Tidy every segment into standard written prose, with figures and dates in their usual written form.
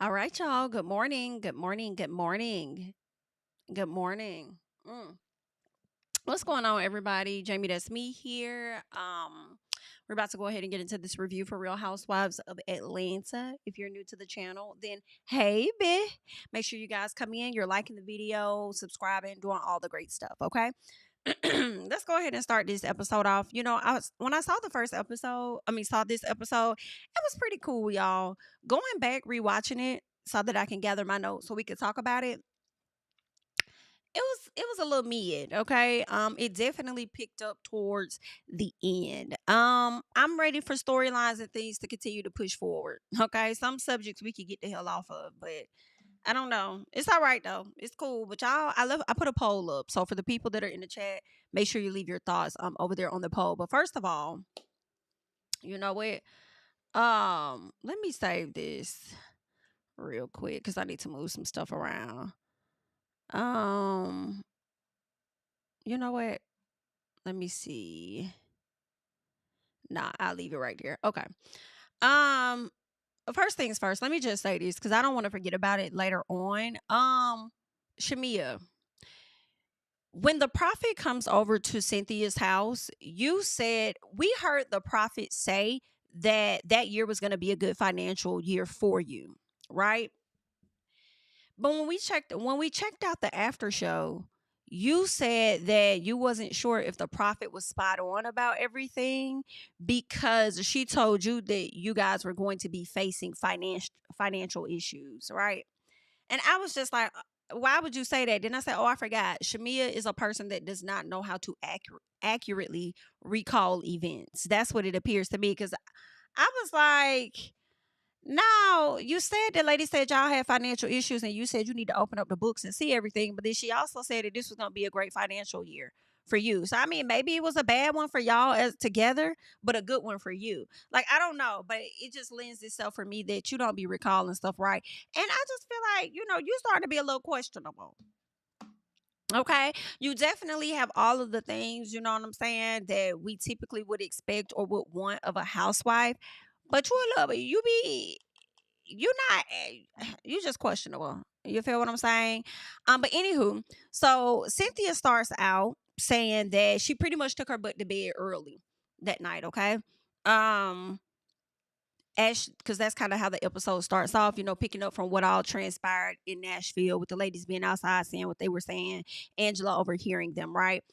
All right, y'all. Good morning. Good morning. Good morning. Good morning. Mm. What's going on, everybody? Jamie, that's me here. We're about to go ahead and get into this review for Real Housewives of Atlanta. If you're new to the channel, then hey, bitch. Make sure you guys come in. You're liking the video, subscribing, doing all the great stuff. Okay. Let's go ahead and start this episode off. When I saw the first episode, saw this episode, it was pretty cool, y'all. Going back, rewatching it so that I can gather my notes so we could talk about it. It was a little mid, okay. It definitely picked up towards the end. I'm ready for storylines and things to continue to push forward. Okay, some subjects we could get the hell off of, but I don't know. It's all right though. It's cool. But y'all, I put a poll up. So for the people that are in the chat, make sure you leave your thoughts over there on the poll. But first of all, you know what? Let me save this real quick because I need to move some stuff around. Um, you know what? Let me see. Nah, I'll leave it right there. Okay. Um, First things first, let me just say this because I don't want to forget about it later on. Shamia, when the prophet comes over to Cynthia's house, you said we heard the prophet say that that year was going to be a good financial year for you, right? But when we checked out the after show, you said that you wasn't sure if the prophet was spot on about everything because she told you that you guys were going to be facing financial issues, right? And I was just like, why would you say that? Then I said, oh, I forgot. Shamia is a person that does not know how to accurately recall events. That's what it appears to me. Because I was like, no, you said the lady said y'all had financial issues and you said you need to open up the books and see everything. But then she also said that this was going to be a great financial year for you. So, I mean, maybe it was a bad one for y'all as together, but a good one for you. Like, I don't know, but it just lends itself for me that you don't be recalling stuff right. And I just feel like, you starting to be a little questionable. Okay. You definitely have all of the things, you know what I'm saying, that we typically would expect or would want of a housewife. But you a little, you not you just questionable. You feel what I'm saying? But anywho, so Cynthia starts out saying that she pretty much took her butt to bed early that night, okay? Um as because that's kind of how the episode starts off, picking up from what all transpired in Nashville with the ladies being outside saying what they were saying, Angela overhearing them, right?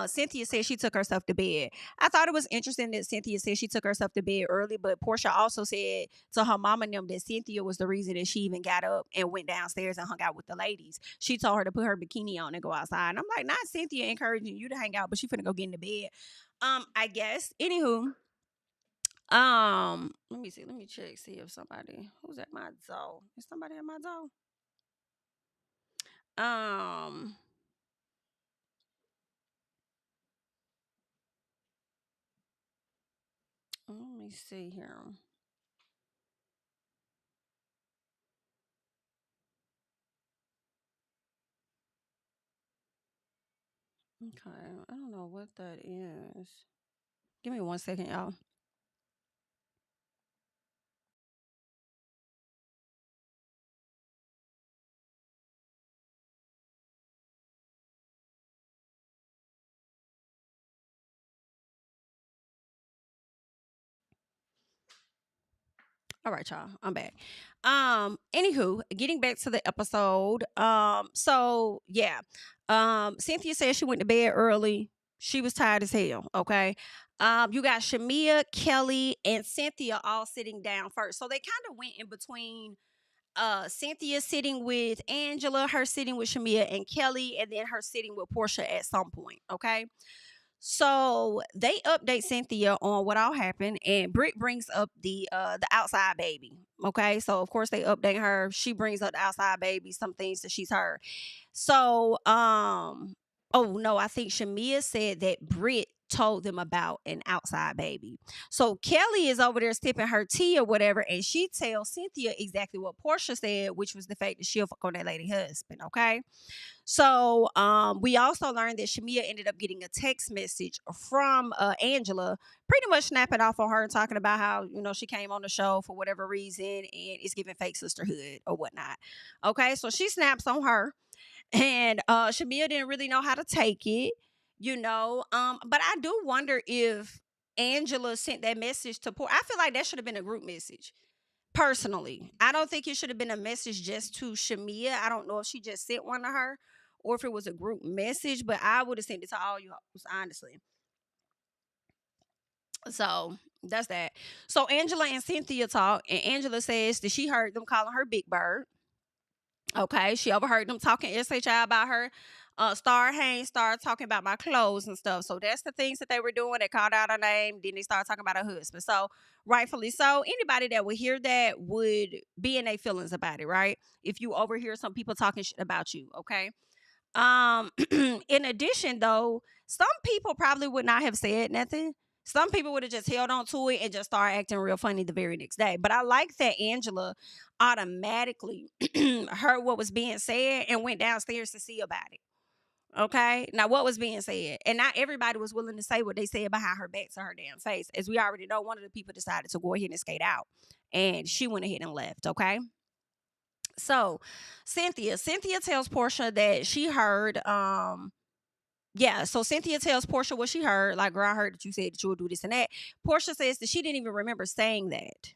Cynthia said she took herself to bed. I thought it was interesting that Cynthia said she took herself to bed early, but Porsha also said to her mom and them that Cynthia was the reason that she even got up and went downstairs and hung out with the ladies. She told her to put her bikini on and go outside. And I'm like, not Cynthia encouraging you to hang out, but she finna go get into bed. I guess. Anywho, let me see. Let me check. See if somebody who's at my door. Is somebody at my door? Um, let me see here. Okay, I don't know what that is. Give me 1 second, y'all. All right, y'all. I'm back. Anywho, getting back to the episode. So yeah. Cynthia said she went to bed early. She was tired as hell. Okay. You got Shamia, Kelly, and Cynthia all sitting down first. So they kind of went in between Cynthia sitting with Angela, her sitting with Shamia and Kelly, and then her sitting with Porsha at some point. Okay. So they update Cynthia on what all happened, and Britt brings up the outside baby. Okay, so of course they update her. She brings up the outside baby, some things that she's heard. So oh no, I think Shamia said that Britt told them about an outside baby. So Kelly is over there sipping her tea or whatever, and she tells Cynthia exactly what Porsha said, which was the fact that she'll fuck on that lady husband. Okay. So we also learned that Shamia ended up getting a text message from Angela, pretty much snapping off on her and talking about how, she came on the show for whatever reason and it's giving fake sisterhood or whatnot. Okay, so she snaps on her, and Shamia didn't really know how to take it, but I do wonder if Angela sent that message to I feel like that should have been a group message. Personally, I don't think it should have been a message just to Shamia. I don't know if she just sent one to her or if it was a group message, but I would have sent it to all you hoes, honestly. So that's that. So Angela and Cynthia talk, and Angela says that she heard them calling her Big Bird. Okay, she overheard them talking SHI about her. Star Haynes started talking about my clothes and stuff. So that's the things that they were doing. They called out her name. Then they started talking about her husband. So rightfully so. Anybody that would hear that would be in their feelings about it, right? If you overhear some people talking shit about you, okay? In addition, though, some people probably would not have said nothing. Some people would have just held on to it and just started acting real funny the very next day. But I like that Angela automatically heard what was being said and went downstairs to see about it. Okay. Now, what was being said? And not everybody was willing to say what they said behind her back to her damn face. As we already know, one of the people decided to go ahead and skate out. And she went ahead and left. Okay. So Cynthia tells Porsha that she heard, so Cynthia tells Porsha what she heard. Like, girl, I heard that you said that you would do this and that. Porsha says that she didn't even remember saying that.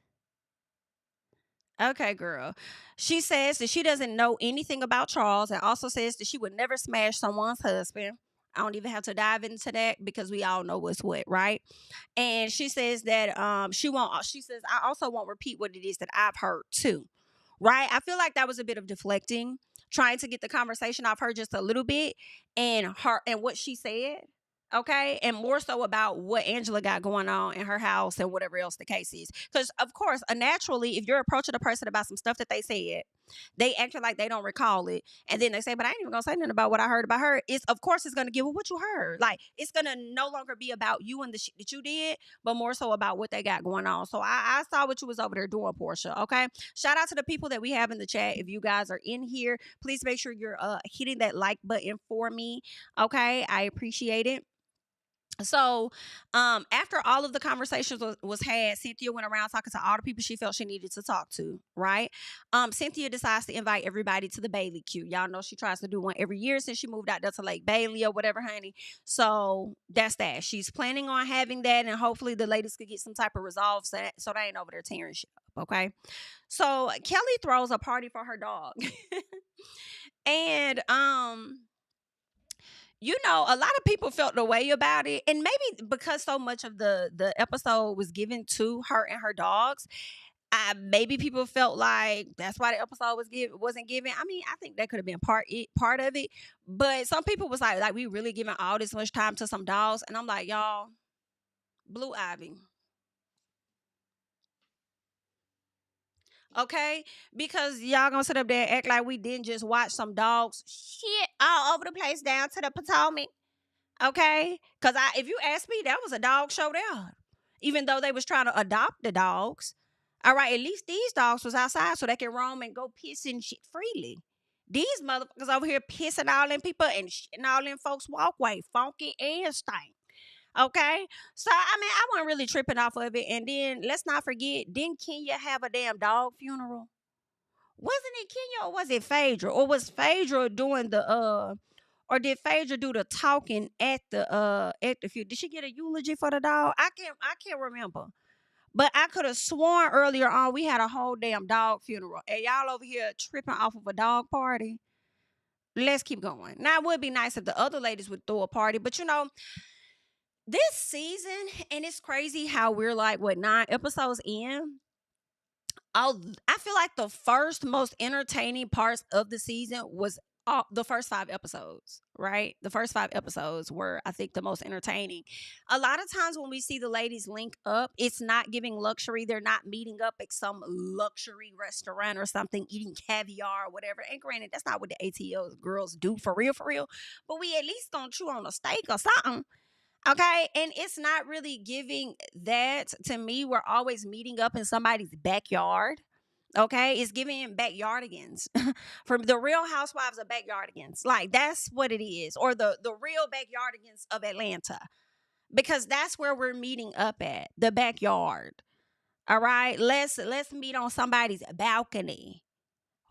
Okay, girl. She says that she doesn't know anything about Charles, and also says that she would never smash someone's husband. I don't even have to dive into that because we all know what's what, right? And she says that she won't. She says, I also won't repeat what it is that I've heard too. Right? I feel like that was a bit of deflecting, trying to get the conversation off her just a little bit, and what she said. Okay. And more so about what Angela got going on in her house and whatever else the case is. Because, of course, naturally, if you're approaching a person about some stuff that they said, they acting like they don't recall it. And then they say, but I ain't even going to say nothing about what I heard about her. Of course, it's going to give what you heard. Like, it's going to no longer be about you and the shit that you did, but more so about what they got going on. So I saw what you was over there doing, Porsha. Okay. Shout out to the people that we have in the chat. If you guys are in here, please make sure you're hitting that like button for me. Okay. I appreciate it. So after all of the conversations was had, Cynthia went around talking to all the people she felt she needed to talk to, right? Cynthia decides to invite everybody to the Bailey queue. Y'all know she tries to do one every year since she moved out there to Lake Bailey or whatever, honey. So that's that. She's planning on having that, and hopefully the ladies could get some type of resolve so they ain't over there tearing shit up, okay? So Kelly throws a party for her dog. And a lot of people felt the way about it, and maybe because so much of the episode was given to her and her dogs, maybe people felt like that's why the episode wasn't given. I mean, I think that could have been part of it, but some people was like we really giving all this much time to some dogs, and I'm like, y'all, Blue Ivy. Okay, because y'all gonna sit up there and act like we didn't just watch some dogs shit all over the place down to the Potomac. Okay, because if you ask me, that was a dog show there. Even though they was trying to adopt the dogs, all right, at least these dogs was outside so they can roam and go piss and shit freely. These motherfuckers over here pissing all in people and shitting all in folks' walkway, funky and stank. Okay, so I mean, I wasn't really tripping off of it. And then let's not forget, didn't Kenya have a damn dog funeral? Wasn't it Kenya or was it Phaedra? Or was Phaedra doing or did Phaedra do the talking at the funeral? Did she get a eulogy for the dog? I can't remember. But I could have sworn earlier on we had a whole damn dog funeral. And y'all over here tripping off of a dog party. Let's keep going. Now it would be nice if the other ladies would throw a party, but this season, and it's crazy how we're like 9 episodes in. I feel like the first most entertaining parts of the season was the first 5 episodes, right? The first 5 episodes were, I think, the most entertaining. A lot of times when we see the ladies link up, it's not giving luxury. They're not meeting up at some luxury restaurant or something, eating caviar or whatever. And granted, that's not what the ATL girls do for real. But we at least gonna chew on a steak or something. Okay. And it's not really giving that to me. We're always meeting up in somebody's backyard. Okay. It's giving backyardigans. From the Real Housewives of Backyardigans. Like that's what it is. Or the real backyardigans of Atlanta. Because that's where we're meeting up at. The backyard. All right. Let's meet on somebody's balcony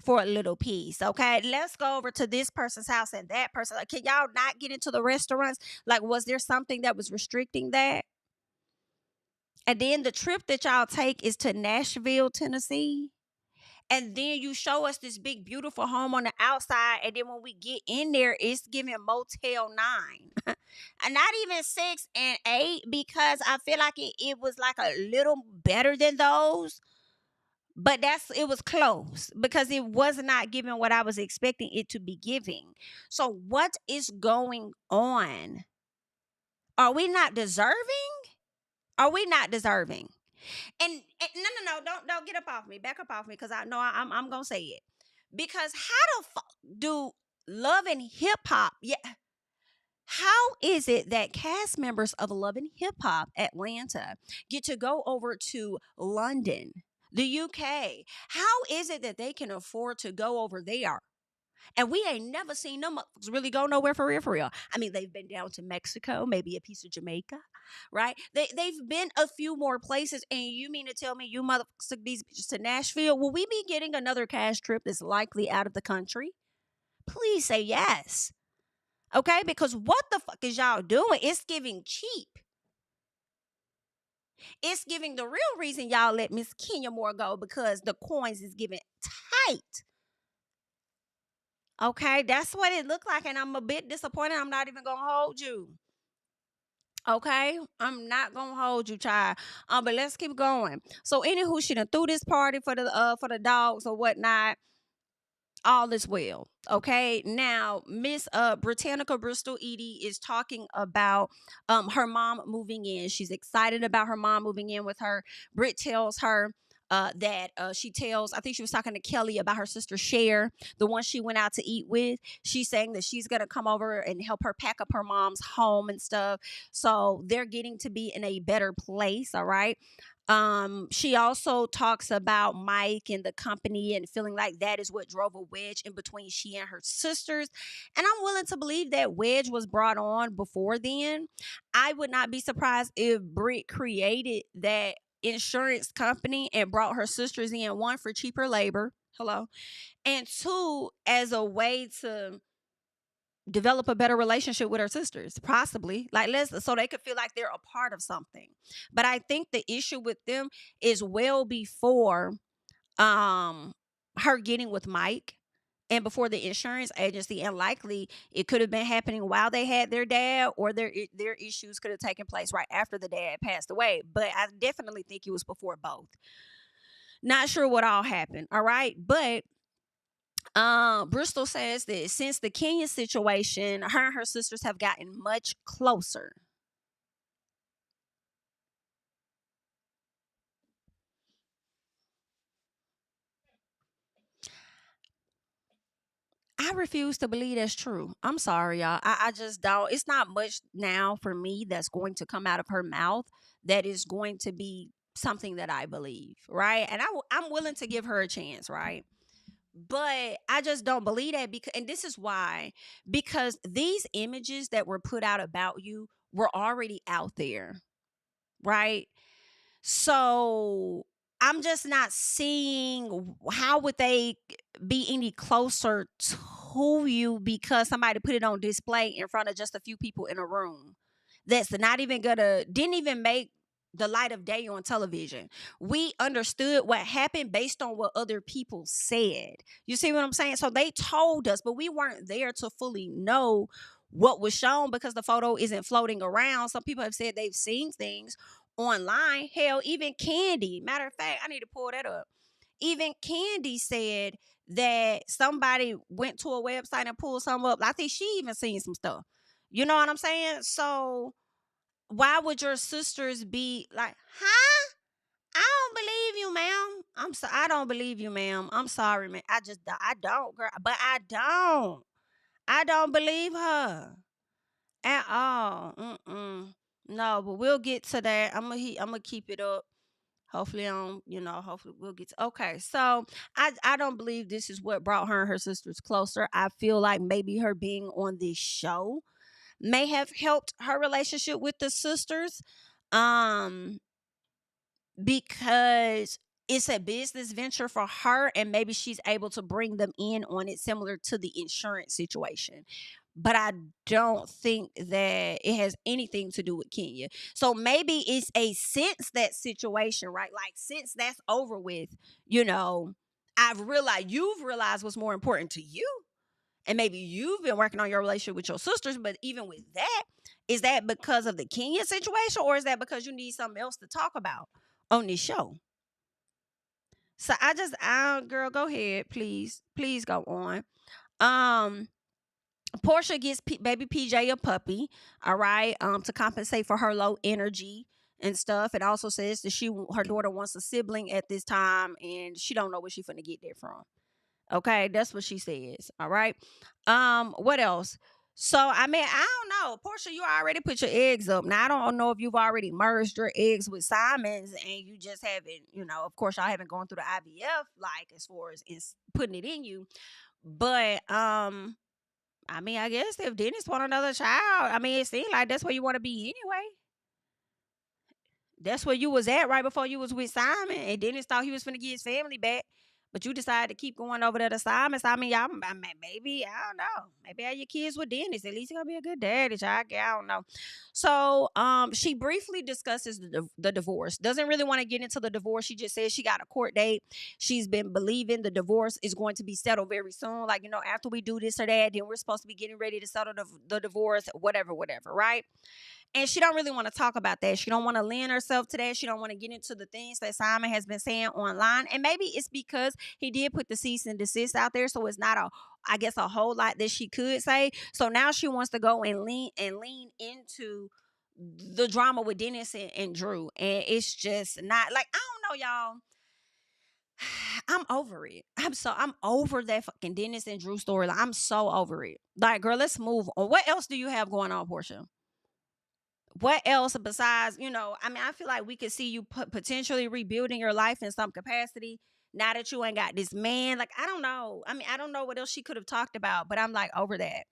for a little piece. Okay. Let's go over to this person's house and that person. Like, can y'all not get into the restaurants? Like, was there something that was restricting that? And then the trip that y'all take is to Nashville, Tennessee. And then you show us this big, beautiful home on the outside. And then when we get in there, it's giving Motel 9. And not even 6 and 8, because I feel like it was like a little better than those. But it was close because it was not giving what I was expecting it to be giving. So what is going on? Are we not deserving? Are we not deserving? And no, don't get up off me. Back up off me, because I know I'm gonna say it. Because how the fuck do Love and Hip Hop? Yeah, how is it that cast members of Love and Hip Hop Atlanta get to go over to London, the UK? How is it that they can afford to go over there? And we ain't never seen them really go nowhere for real, for real. I mean, they've been down to Mexico, maybe a piece of Jamaica, right? They've been a few more places. And you mean to tell me you motherfuckers took these bitches to Nashville? Will we be getting another cash trip that's likely out of the country? Please say yes. Okay? Because what the fuck is y'all doing? It's giving cheap. It's giving the real reason y'all let Miss Kenya Moore go, because the coins is giving tight. Okay, that's what it looked like, and I'm a bit disappointed. I'm not even gonna hold you. Okay, I'm not gonna hold you, child. But let's keep going. So, anywho, she done threw this party for the dogs or whatnot. All is well. Okay. Now, Miss Britannica Bristol Edie is talking about her mom moving in. She's excited about her mom moving in with her. Britt tells her that she tells, I think she was talking to Kelly about her sister Cher, the one she went out to eat with. She's saying that she's gonna come over and help her pack up her mom's home and stuff. So they're getting to be in a better place. All right. She also talks about Mike and the company and feeling like that is what drove a wedge in between she and her sisters. And I'm willing to believe that wedge was brought on before then. I would not be surprised if Britt created that insurance company and brought her sisters in, one, for cheaper labor. Hello. And two, as a way to develop a better relationship with her sisters, possibly, like, let's, so they could feel like they're a part of something. But I think the issue with them is well before her getting with Mike and before the insurance agency, and likely it could have been happening while they had their dad, or their issues could have taken place right after the dad passed away. But I definitely think it was before both. Not sure what all happened. All right. But Bristol says that since the Kenya situation, her and her sisters have gotten much closer. I refuse to believe that's true. I'm sorry, y'all. I just don't. It's not much now for me that's going to come out of her mouth that is going to be something that I believe, right? And I'm willing to give her a chance, right? But I just don't believe that, because, and this is why, because these images that were put out about you were already out there, right? So I'm just not seeing how would they be any closer to you because somebody put it on display in front of just a few people in a room. That's not even didn't even make the light of day on television. We understood what happened based on what other people said. You see what I'm saying? So they told us, but we weren't there to fully know what was shown because the photo isn't floating around. Some people have said they've seen things online. Hell, even Kandi. Matter of fact, I need to pull that up. Even Kandi said that somebody went to a website and pulled some up. I think she even seen some stuff. You know what I'm saying? So why would your sisters be like, huh? I don't believe you, ma'am. I don't believe you, ma'am. I'm sorry, man. I don't, girl. But I don't. I don't believe her at all. Mm-mm. No, but we'll get to that. I'm gonna keep it up. Hopefully, hopefully we'll get to. Okay, so I don't believe this is what brought her and her sisters closer. I feel like maybe her being on this show may have helped her relationship with the sisters. Um, because it's a business venture for her, and maybe she's able to bring them in on it, similar to the insurance situation. But I don't think that it has anything to do with Kenya. So maybe it's a since that situation, right? Like, since that's over with, you know, you've realized what's more important to you. And maybe you've been working on your relationship with your sisters, but even with that, is that because of the Kenya situation, or is that because you need something else to talk about on this show? So girl, go ahead, please, please go on. Um, Porsha gets baby PJ a puppy, all right, to compensate for her low energy and stuff. It also says that her daughter wants a sibling at this time, and she don't know where she finna get that from. Okay, that's what she says. All right. What else? So I mean, I don't know. Porsha, you already put your eggs up. Now I don't know if you've already merged your eggs with Simon's and you just haven't, of course y'all haven't gone through the IVF, like, as far as putting it in you. But I mean, I guess if Dennis want another child, I mean, it seems like that's where you want to be anyway. That's where you was at right before you was with Simon, and Dennis thought he was finna get his family back, but you decided to keep going over there to Simon. So, I mean, y'all, maybe, I don't know. Maybe have your kids with Dennis. At least he gonna be a good daddy. I don't know. So, she briefly discusses the divorce. Doesn't really want to get into the divorce. She just says she got a court date. She's been believing the divorce is going to be settled very soon. Like, after we do this or that, then we're supposed to be getting ready to settle the divorce, whatever, right? And she don't really want to talk about that. She don't want to lend herself to that. She don't want to get into the things that Simon has been saying online. And maybe it's because he did put the cease and desist out there, so it's not a whole lot that she could say. So now she wants to go and lean into the drama with Dennis and Drew. And it's just not, like, I don't know, y'all. I'm over it. I'm over that fucking Dennis and Drew storyline. I'm so over it. Like, girl, let's move on. What else do you have going on, Porsha? What else besides, I mean, I feel like we could see you potentially rebuilding your life in some capacity now that you ain't got this man. Like, I don't know. I mean, I don't know what else she could have talked about, but I'm like over that.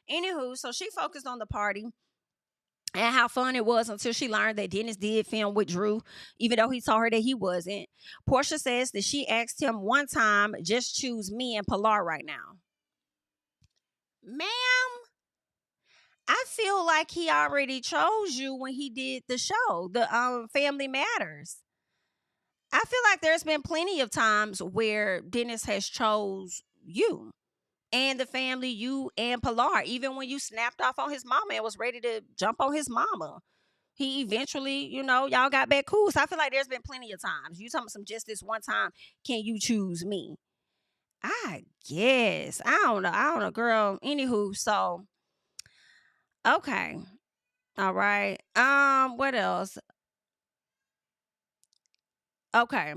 Anywho, so she focused on the party and how fun it was until she learned that Dennis did film with Drew, even though he told her that he wasn't. Porsha says that she asked him one time, just choose me and Pilar right now. Ma'am, I feel like he already chose you when he did the show, the Family Matters. I feel like there's been plenty of times where Dennis has chose you and the family, you and Pilar. Even when you snapped off on his mama and was ready to jump on his mama, he eventually, y'all got back cool. So I feel like there's been plenty of times. You talking about some just this one time, can you choose me? I guess. I don't know, girl. Anywho, so okay. All right. What else? Okay.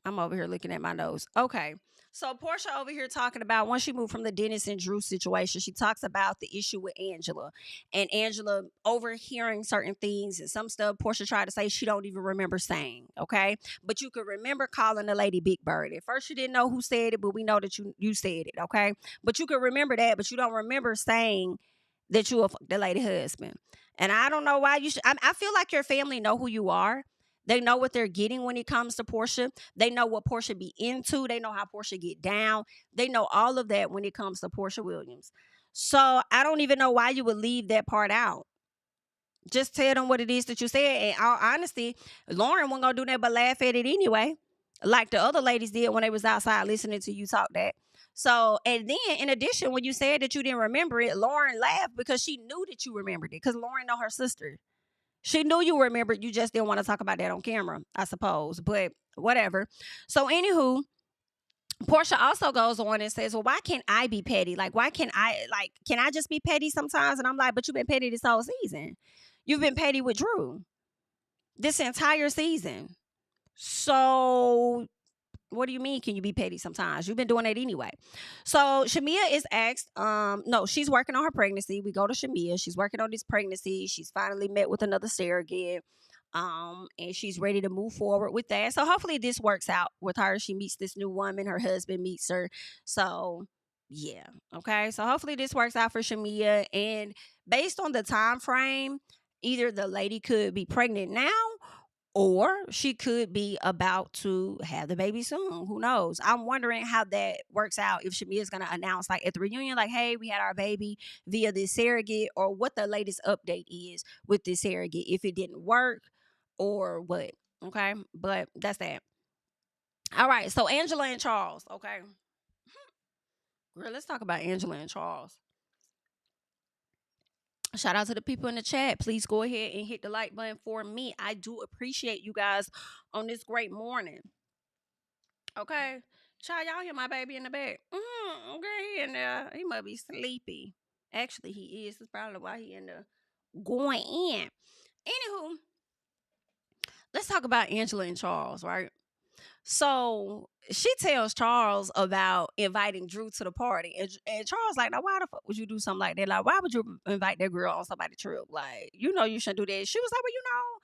I'm over here looking at my notes. Okay. So Porsha over here talking about once she moved from the Dennis and Drew situation, she talks about the issue with Angela and Angela overhearing certain things and some stuff Porsha tried to say she don't even remember saying. Okay. But you could remember calling the lady Big Bird. At first you didn't know who said it, but we know that you said it. Okay. But you could remember that, but you don't remember saying that you were the lady husband. And I don't know why you should. I feel like your family know who you are. They know what they're getting when it comes to Porsha. They know what Porsha be into. They know how Porsha get down. They know all of that when it comes to Porsha Williams. So I don't even know why you would leave that part out. Just tell them what it is that you said. And all honesty, Lauren wasn't gonna do that but laugh at it anyway, like the other ladies did when they was outside listening to you talk that. So, and then in addition, when you said that you didn't remember it, Lauren laughed because she knew that you remembered it because Lauren know her sister. She knew you remembered. You just didn't want to talk about that on camera, I suppose. But whatever. So, anywho, Porsha also goes on and says, well, why can't I be petty? Like, why can't can I just be petty sometimes? And I'm like, but you've been petty this whole season. You've been petty with Drew this entire season. So What do you mean? Can you be petty sometimes? You've been doing it anyway. So Shamia is asked, no, she's working on her pregnancy. We go to Shamia. She's working on this pregnancy. She's finally met with another surrogate. And she's ready to move forward with that. So hopefully this works out with her. She meets this new woman. Her husband meets her. So yeah. Okay. So hopefully this works out for Shamia. And based on the time frame, either the lady could be pregnant now or she could be about to have the baby soon. Who knows? I'm wondering how that works out. If Shamia is going to announce, like, at the reunion, like, hey, we had our baby via this surrogate, or what the latest update is with this surrogate, if it didn't work or what. Okay. But that's that. All right. So Angela and Charles. Okay. Girl, let's talk about Angela and Charles. Shout out to the people in the chat. Please go ahead and hit the like button for me. I do appreciate you guys on this great morning. Okay. Child, y'all hear my baby in the back. Okay, he in there. He must be sleepy. Actually, he is. That's probably why he in there going in. Anywho, let's talk about Angela and Charles, right? So she tells Charles about inviting Drew to the party. And Charles like, now why the fuck would you do something like that? Like, why would you invite that girl on somebody's trip? Like, you know you shouldn't do that. She was like, well,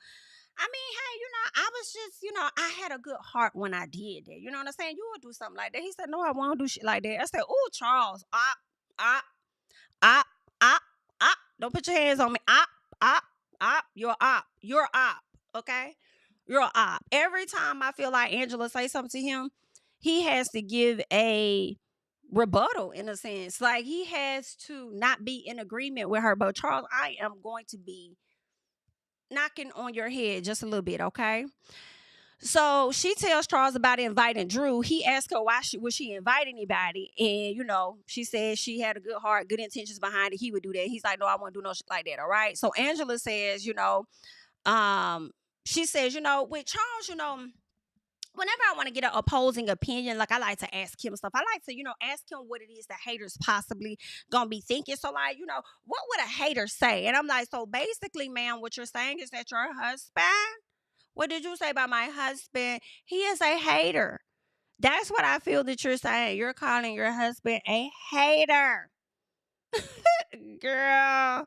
I mean, hey, I was just, I had a good heart when I did that. You know what I'm saying? You would do something like that. He said, no, I won't do shit like that. I said, oh, Charles, op, op, op. Don't put your hands on me. Op. You're op. You're op. Okay? You're a op. Every time I feel like Angela say something to him, he has to give a rebuttal in a sense. Like, he has to not be in agreement with her. But Charles, I am going to be knocking on your head just a little bit, okay? So she tells Charles about inviting Drew. He asked her why would she invite anybody, and she said she had a good heart, good intentions behind it. He would do that. He's like, no, I won't do no shit like that. All right. So Angela says, she says, with Charles, whenever I want to get an opposing opinion, like, I like to ask him stuff. I like to, ask him what it is the haters possibly gonna be thinking. So, like, what would a hater say? And I'm like, so basically, ma'am, what you're saying is that your husband, what did you say about my husband? He is a hater. That's what I feel that you're saying. You're calling your husband a hater. Girl,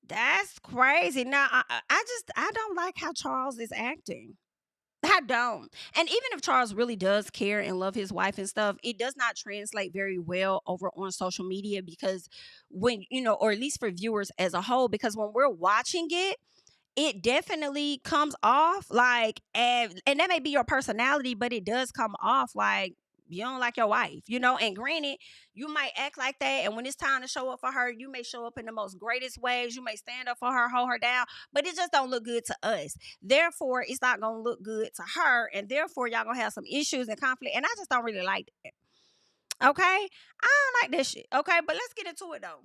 that's crazy. Now, I don't like how Charles is acting. I don't. And even if Charles really does care and love his wife and stuff, it does not translate very well over on social media, because when, or at least for viewers as a whole, because when we're watching it, it definitely comes off like, and that may be your personality, but it does come off like you don't like your wife, and granted, you might act like that, and when it's time to show up for her, you may show up in the most greatest ways. You may stand up for her, hold her down, but it just don't look good to us. Therefore, it's not gonna look good to her, and therefore y'all gonna have some issues and conflict, and I just don't really like that. Okay? I don't like this shit. Okay, but let's get into it though.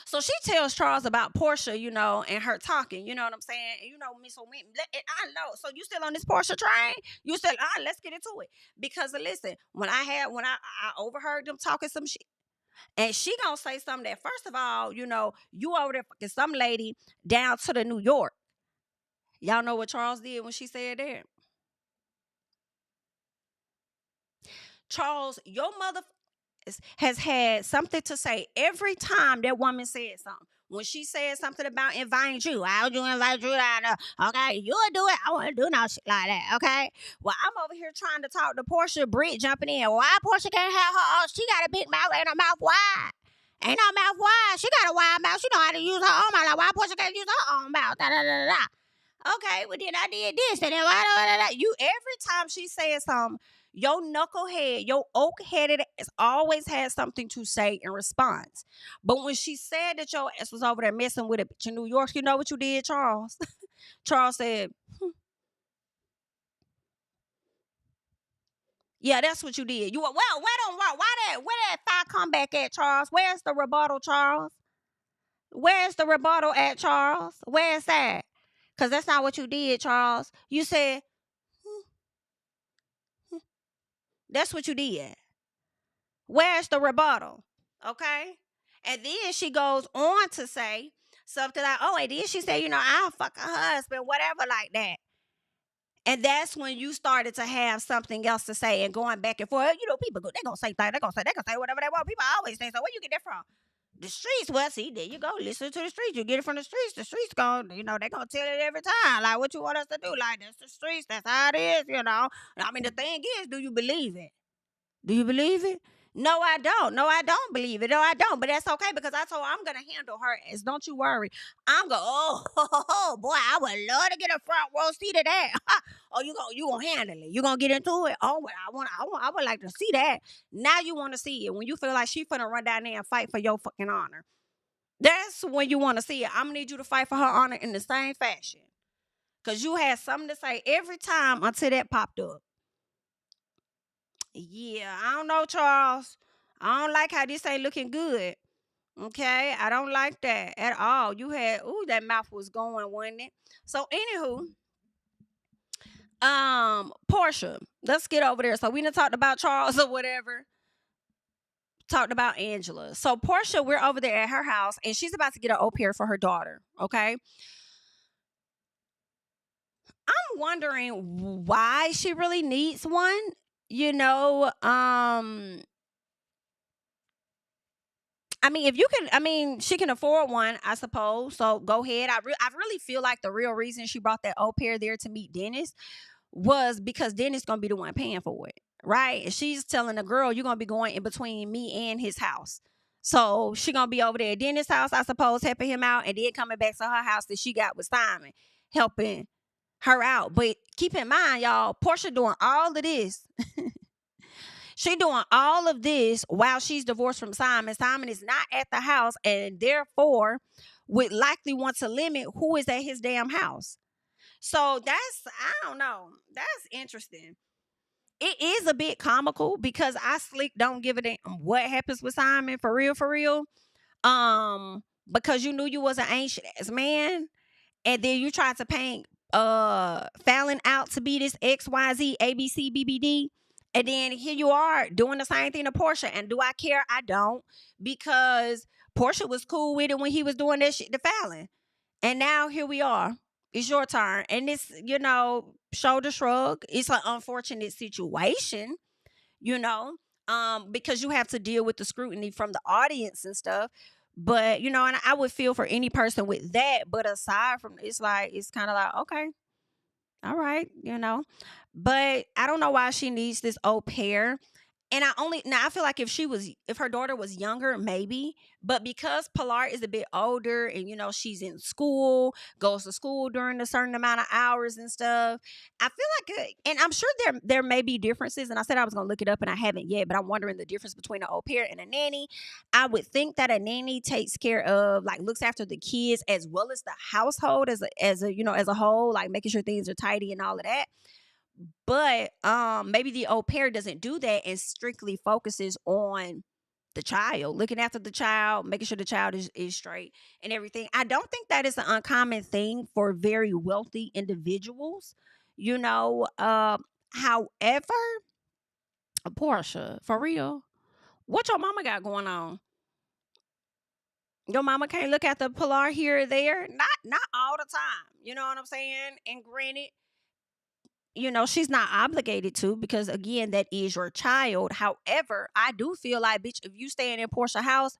So she tells Charles about Porsha, and her talking, you know what I'm saying? And Miss O'Win, I know. So you still on this Porsha train? You still, let's get into it. Because listen, when I overheard them talking some shit, and she gonna say something that, first of all, you over there fucking some lady down to the New York. Y'all know what Charles did when she said that? Charles, your mother has had something to say every time that woman said something. When she said something about inviting you, how would you invite you down there? Okay, you would do it. I wouldn't do no shit like that. Okay. Well, I'm over here trying to talk to Porsha, Britt jumping in. Why Porsha can't have her own? She got a big mouth and her mouth wide. Ain't no mouth wide. She got a wide mouth. She know how to use her own mouth. Like, why Porsha can't use her own mouth? Da, da, da, da. Okay, well then I did this and then you every time she says something, your knucklehead, your oak-headed ass always has something to say in response. But when she said that your ass was over there messing with a bitch in New York, you know what you did, Charles? Charles said, yeah, that's what you did. Where that fire come back at, Charles? Where's the rebuttal, Charles? Where's the rebuttal at, Charles? Where's that? Because that's not what you did, Charles. You said, that's what you did. Where's the rebuttal? Okay? And then she goes on to say something like, oh, and then she said, I'll fuck her husband, whatever like that. And that's when you started to have something else to say and going back and forth. You know, people go, they're going to say things. They're going to say whatever they want. People always say, so where you get that from? The streets. Well, see, there you go. Listen to the streets. You get it from the streets. The streets going, they're going to tell it every time. Like, what you want us to do? Like, that's the streets. That's how it is, I mean, the thing is, do you believe it? Do you believe it? No, I don't. No, I don't believe it. No, I don't. But that's okay because I told her I'm gonna handle her as. Don't you worry. I'm going. Oh, boy, I would love to get a front row seat of that. Oh, you gonna handle it? You gonna get into it? Oh, well, I would like to see that. Now you want to see it when you feel like she finna run down there and fight for your fucking honor. That's when you want to see it. I'm gonna need you to fight for her honor in the same fashion because you had something to say every time until that popped up. Yeah, I don't know, Charles. I don't like how this ain't looking good. Okay, I don't like that at all. You had, ooh, that mouth was going, wasn't it? So, anywho, Porsha, let's get over there. So we done talked about Charles or whatever. Talked about Angela. So Porsha, we're over there at her house, and she's about to get an au pair for her daughter. Okay, I'm wondering why she really needs one. You know, I mean, if you can, I mean, she can afford one, I suppose. So go ahead. I really feel like the real reason she brought that au pair there to meet Dennis was because Dennis gonna be the one paying for it, right? And she's telling the girl, you're gonna be going in between me and his house. So she gonna be over there at Dennis' house, I suppose, helping him out, and then coming back to her house that she got with Simon, helping her out. But keep in mind, y'all, Porsha doing all of this. She doing all of this while she's divorced from Simon. Simon is not at the house and therefore would likely want to limit who is at his damn house. So I don't know. That's interesting. It is a bit comical because I slick don't give a damn what happens with Simon for real, for real. Because you knew you was an ancient ass man, and then you tried to paint Fallon out to be this XYZ ABC BBD. And then here you are doing the same thing to Porsha. And do I care? I don't. Because Porsha was cool with it when he was doing that shit to Fallon. And now here we are. It's your turn. And it's, shoulder shrug. It's an unfortunate situation, because you have to deal with the scrutiny from the audience and stuff. But, and I would feel for any person with that. But aside from, it's kind of like, okay, all right, But I don't know why she needs this au pair. And I feel like if her daughter was younger, maybe, but because Pilar is a bit older and, she's in school, goes to school during a certain amount of hours and stuff, I feel like, and I'm sure there may be differences. And I said I was going to look it up and I haven't yet, but I'm wondering the difference between an au pair and a nanny. I would think that a nanny takes care of, looks after the kids as well as the household as a whole, like making sure things are tidy and all of that. But maybe the au pair doesn't do that and strictly focuses on the child, looking after the child, making sure the child is straight and everything. I don't think that is an uncommon thing for very wealthy individuals, However, Porsha, for real, what your mama got going on? Your mama can't look at the Pilar here or there. Not all the time. You know what I'm saying? And granted, she's not obligated to because, again, that is your child. However, I do feel like, bitch, if you staying in Porsha house,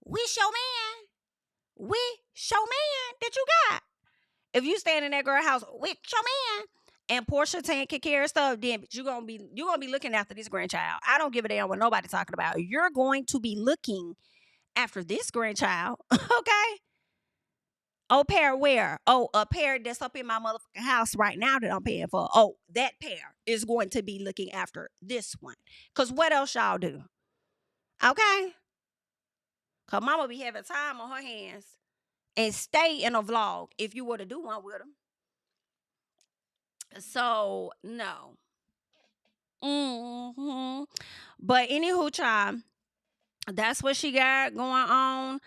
wish your man that you got. If you staying in that girl house, with your man, and Porsha taking care of stuff, then you're gonna be looking after this grandchild. I don't give a damn what nobody talking about. You're going to be looking after this grandchild, okay? Au pair where? Oh, a pair that's up in my motherfucking house right now that I'm paying for. Oh, that pair is going to be looking after this one. Because what else y'all do? Okay? Because mama be having time on her hands and stay in a vlog if you were to do one with them. So, no. But anywho, child, that's what she got going on.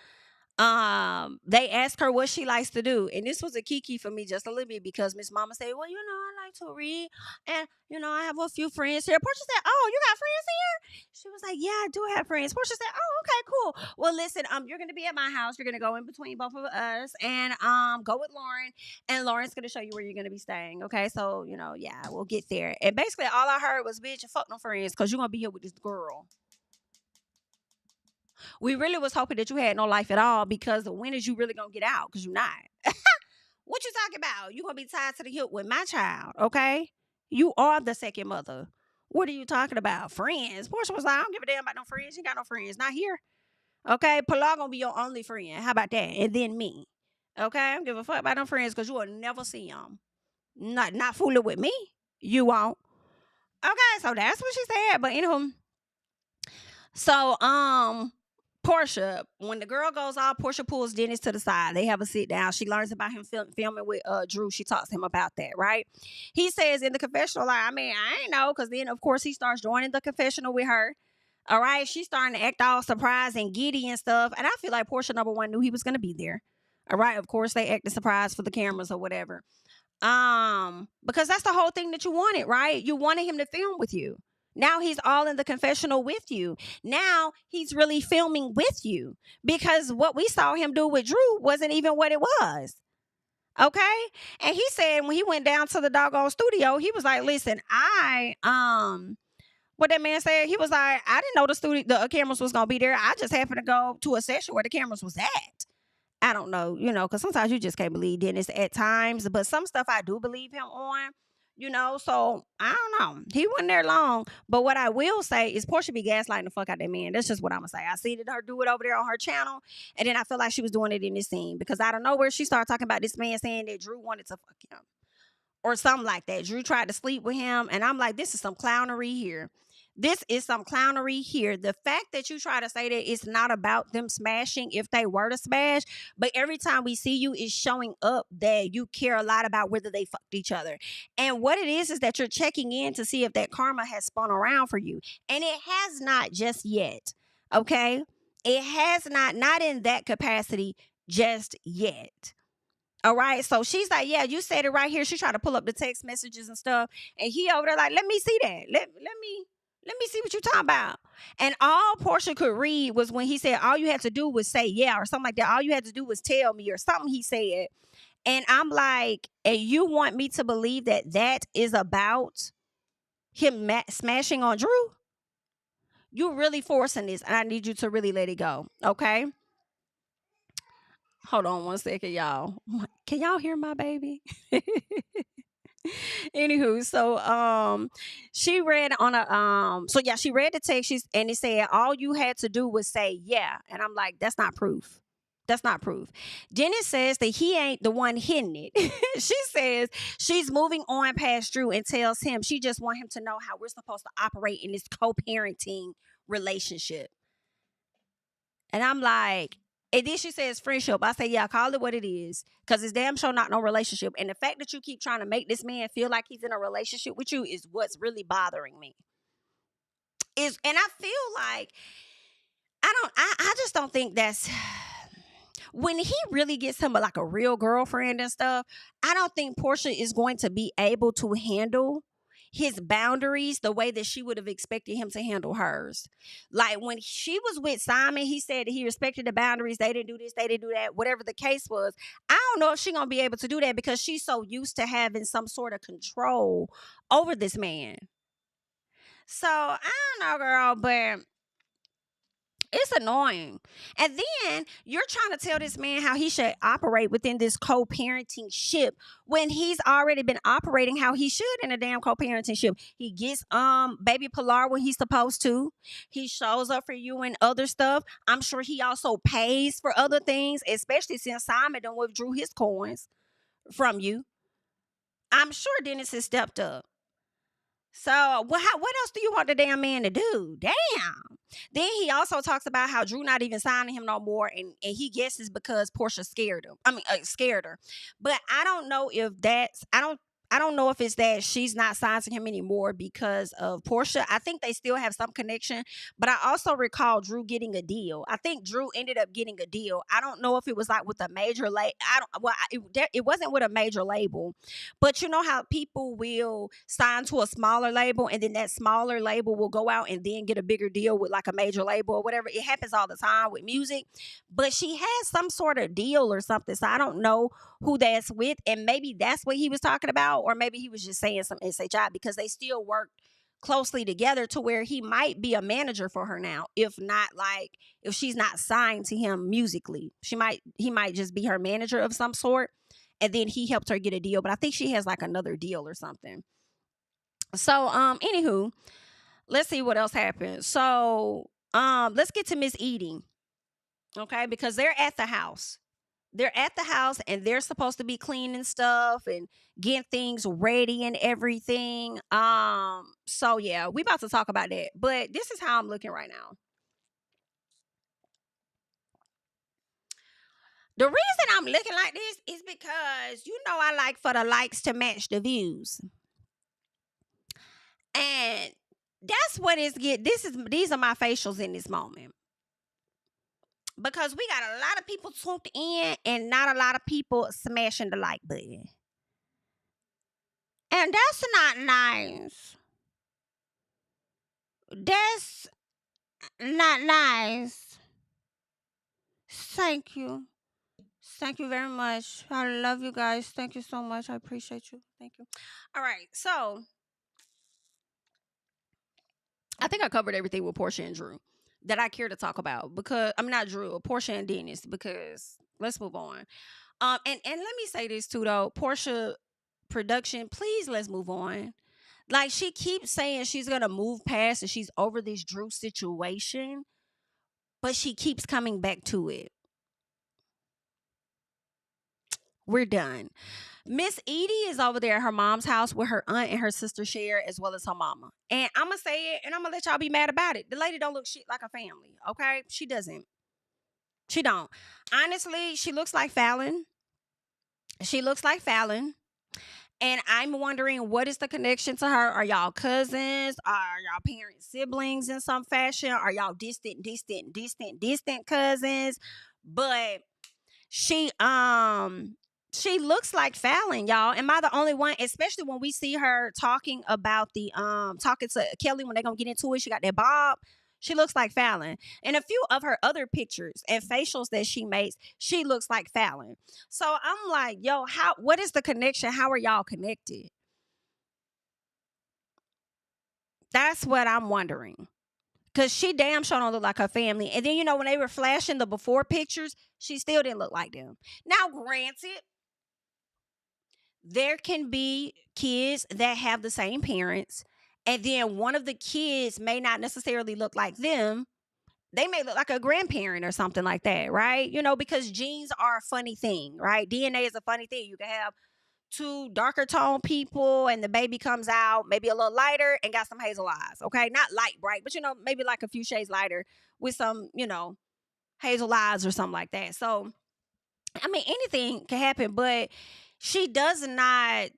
They asked her what she likes to do, and this was a kiki for me just a little bit because Miss Mama said, well, I like to read, and I have a few friends here. Porsha said, oh, you got friends here? She was like, yeah, I do have friends. Porsha said, oh, okay, cool. Well, listen, you're gonna be at my house. You're gonna go in between both of us and go with Lauren. And Lauren's gonna show you where you're gonna be staying. Okay. So, yeah, we'll get there. And basically all I heard was, bitch, fuck no friends, because you're gonna be here with this girl. We really was hoping that you had no life at all, because when is you really gonna get out? Because you're not. What you talking about? You gonna be tied to the hip with my child, okay? You are the second mother. What are you talking about? Friends. Porsha was like, I don't give a damn about no friends. You got no friends. Not here. Okay? Pilar gonna be your only friend. How about that? And then me. Okay? I don't give a fuck about no friends, because you will never see them. Not fooling with me. You won't. Okay, so that's what she said. But anywho, so Porsha, when the girl goes off, Porsha pulls Dennis to the side. They have a sit down. She learns about him filming with Drew. She talks to him about that, right? He says in the confessional, like, I mean, I ain't know, because then, of course, he starts joining the confessional with her. All right? She's starting to act all surprised and giddy and stuff. And I feel like Porsha, number one, knew he was going to be there. All right? Of course, they acted surprised for the cameras or whatever. Because that's the whole thing that you wanted, right? You wanted him to film with you. Now he's all in the confessional with you. Now he's really filming with you, because what we saw him do with Drew wasn't even what it was. Okay? And he said when he went down to the doggone studio, he was like, listen, what that man said, he was like, I didn't know the cameras was going to be there. I just happened to go to a session where the cameras was at. I don't know, because sometimes you just can't believe Dennis at times, but some stuff I do believe him on. So I don't know. He wasn't there long. But what I will say is Porsha be gaslighting the fuck out that man. That's just what I'm going to say. I seen her do it over there on her channel. And then I feel like she was doing it in this scene, because out of nowhere, she started talking about this man saying that Drew wanted to fuck him or something like that. Drew tried to sleep with him. And I'm like, this is some clownery here. This is some clownery here. The fact that you try to say that it's not about them smashing if they were to smash, but every time we see you is showing up that you care a lot about whether they fucked each other. And what it is that you're checking in to see if that karma has spun around for you. And it has not just yet. Okay? It has not in that capacity just yet. All right. So she's like, yeah, you said it right here. She tried to pull up the text messages and stuff. And he over there like, let me see that. Let me see what you're talking about. And all Porsha could read was when he said, all you had to do was say yeah or something like that. All you had to do was tell me or something he said. And I'm like, and you want me to believe that is about him smashing on Drew? You're really forcing this, and I need you to really let it go. Okay? Hold on one second, y'all. Can y'all hear my baby? Anywho, so she read on she read the text, and it said all you had to do was say yeah. And I'm like, that's not proof. That's not proof. Dennis says that he ain't the one hitting it. She says she's moving on past Drew and tells him she just want him to know how we're supposed to operate in this co-parenting relationship. And I'm like, and then she says friendship. I say, yeah, call it what it is, because it's damn sure not no relationship. And the fact that you keep trying to make this man feel like he's in a relationship with you is what's really bothering me. And I feel like I just don't think that's when he really gets him like a real girlfriend and stuff. I don't think Porsha is going to be able to handle his boundaries the way that she would have expected him to handle hers. Like when she was with Simon, he said that he respected the boundaries. They didn't do this, they didn't do that, whatever the case was. I don't know if she's going to be able to do that, because she's so used to having some sort of control over this man. So I don't know, girl, but it's annoying. And then you're trying to tell this man how he should operate within this co-parenting ship when he's already been operating how he should in a damn co-parenting ship. He gets baby Pilar when he's supposed to. He shows up for you and other stuff. I'm sure he also pays for other things, especially since Simon done withdrew his coins from you. I'm sure Dennis has stepped up. So what else do you want the damn man to do? Damn. Then he also talks about how Drew not even signing him no more, and he guesses because Porsha scared her. But I don't know if I I don't know if it's that she's not signed to him anymore because of Porsha. I think they still have some connection, but I also recall Drew getting a deal. I think Drew ended up getting a deal. I don't know if it was like with a major label. It wasn't with a major label, but you know how people will sign to a smaller label and then that smaller label will go out and then get a bigger deal with like a major label or whatever. It happens all the time with music, but she has some sort of deal or something. So I don't know who that's with, and maybe that's what he was talking about, or maybe he was just saying some SHI because they still work closely together to where he might be a manager for her now, if not like if she's not signed to him musically, he might just be her manager of some sort, and then he helped her get a deal. But I think she has like another deal or something. So anywho, let's see what else happened. So let's get to Miss Eating, okay, because they're at the house. They're at the house and they're supposed to be cleaning stuff and getting things ready and everything. So yeah, we about to talk about that. But this is how I'm looking right now. The reason I'm looking like this is because you know I like for the likes to match the views. And that's what it's these are my facials in this moment. Because we got a lot of people tuned in and not a lot of people smashing the like button. And that's not nice. That's not nice. Thank you. Thank you very much. I love you guys. Thank you so much. I appreciate you. Thank you. All right. So I think I covered everything with Porsha and Drew that I care to talk about, because I'm not Drew, Porsha and Dennis, because let's move on. And let me say this too though, Porsha production, please let's move on. Like she keeps saying she's gonna move past and she's over this Drew situation, but she keeps coming back to it. We're done. Miss Edie is over there at her mom's house with her aunt and her sister share, as well as her mama. And I'm gonna say it, and I'm gonna let y'all be mad about it. The lady don't look shit like a family, okay? She doesn't. She don't. Honestly, she looks like Fallon. She looks like Fallon. And I'm wondering, what is the connection to her? Are y'all cousins? Are y'all parents siblings in some fashion? Are y'all distant cousins? But she looks like Fallon, y'all. Am I the only one? Especially when we see her talking about the talking to Kelly when they're gonna get into it. She got that bob. She looks like Fallon. And a few of her other pictures and facials that she makes, she looks like Fallon. So I'm like, yo, what is the connection? How are y'all connected? That's what I'm wondering. Cause she damn sure don't look like her family. And then, you know, when they were flashing the before pictures, she still didn't look like them. Now, granted, there can be kids that have the same parents, and then one of the kids may not necessarily look like them. They may look like a grandparent or something like that, right? You know, because genes are a funny thing, right? DNA is a funny thing. You can have two darker tone people and the baby comes out maybe a little lighter and got some hazel eyes, okay? Not light bright, but you know, maybe like a few shades lighter with some, you know, hazel eyes or something like that. So, I mean, anything can happen, but she does not,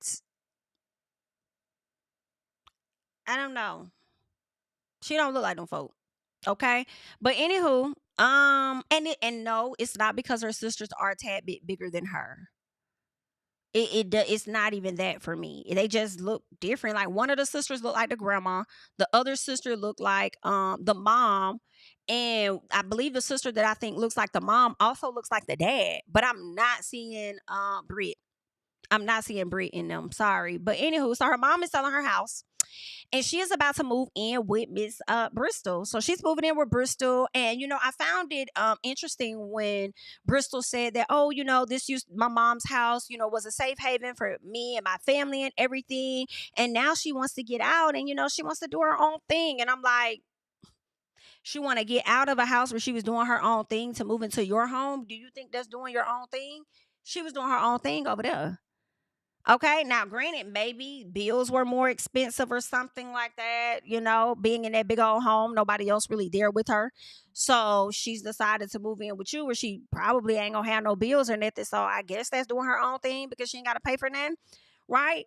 I don't know. She don't look like them folk. Okay. But anywho, and no, it's not because her sisters are a tad bit bigger than her. It's not even that for me. They just look different. Like one of the sisters look like the grandma, the other sister looked like the mom, and I believe the sister that I think looks like the mom also looks like the dad. But I'm not seeing Brit. I'm not seeing Brit in them. Sorry. But anywho, so her mom is selling her house. And she is about to move in with Miss Bristol. So she's moving in with Bristol. And, you know, I found it interesting when Bristol said that, oh, you know, this used my mom's house, you know, was a safe haven for me and my family and everything. And now she wants to get out and, you know, she wants to do her own thing. And I'm like, she want to get out of a house where she was doing her own thing to move into your home. Do you think that's doing your own thing? She was doing her own thing over there. Okay, now granted, maybe bills were more expensive or something like that, you know, being in that big old home, nobody else really there with her. So she's decided to move in with you where she probably ain't gonna have no bills or nothing. So I guess that's doing her own thing because she ain't gotta pay for nothing. Right?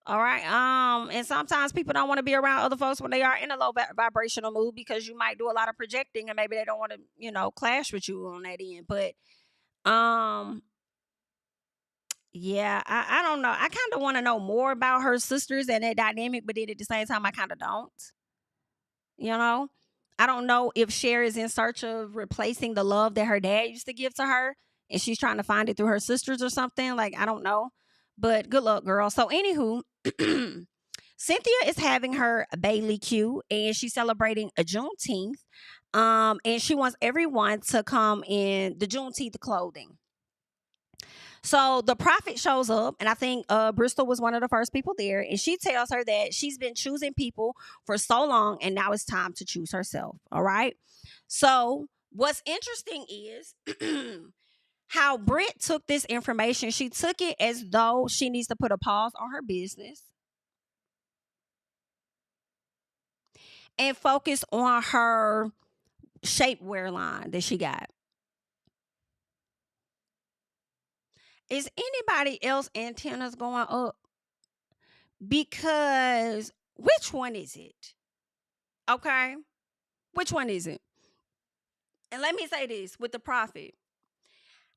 All right. And sometimes people don't want to be around other folks when they are in a low vibrational mood because you might do a lot of projecting and maybe they don't want to, clash with you on that end. But um, yeah, I don't know. I kind of want to know more about her sisters and that dynamic, but then at the same time, I kind of don't. You know, I don't know if Cher is in search of replacing the love that her dad used to give to her, and she's trying to find it through her sisters or something. Like, I don't know, but good luck, girl. So, anywho, Cynthia is having her Bailey Q, and she's celebrating a Juneteenth. And she wants everyone to come in the Juneteenth clothing. So the prophet shows up, and I think Bristol was one of the first people there, and she tells her that she's been choosing people for so long, and now it's time to choose herself. All right. So what's interesting is how Britt took this information. She took it as though she needs to put a pause on her business and focus on her shapewear line that she got. Is anybody else antennas going up? Because which one is it? Okay. Which one is it? And let me say this with the prophet.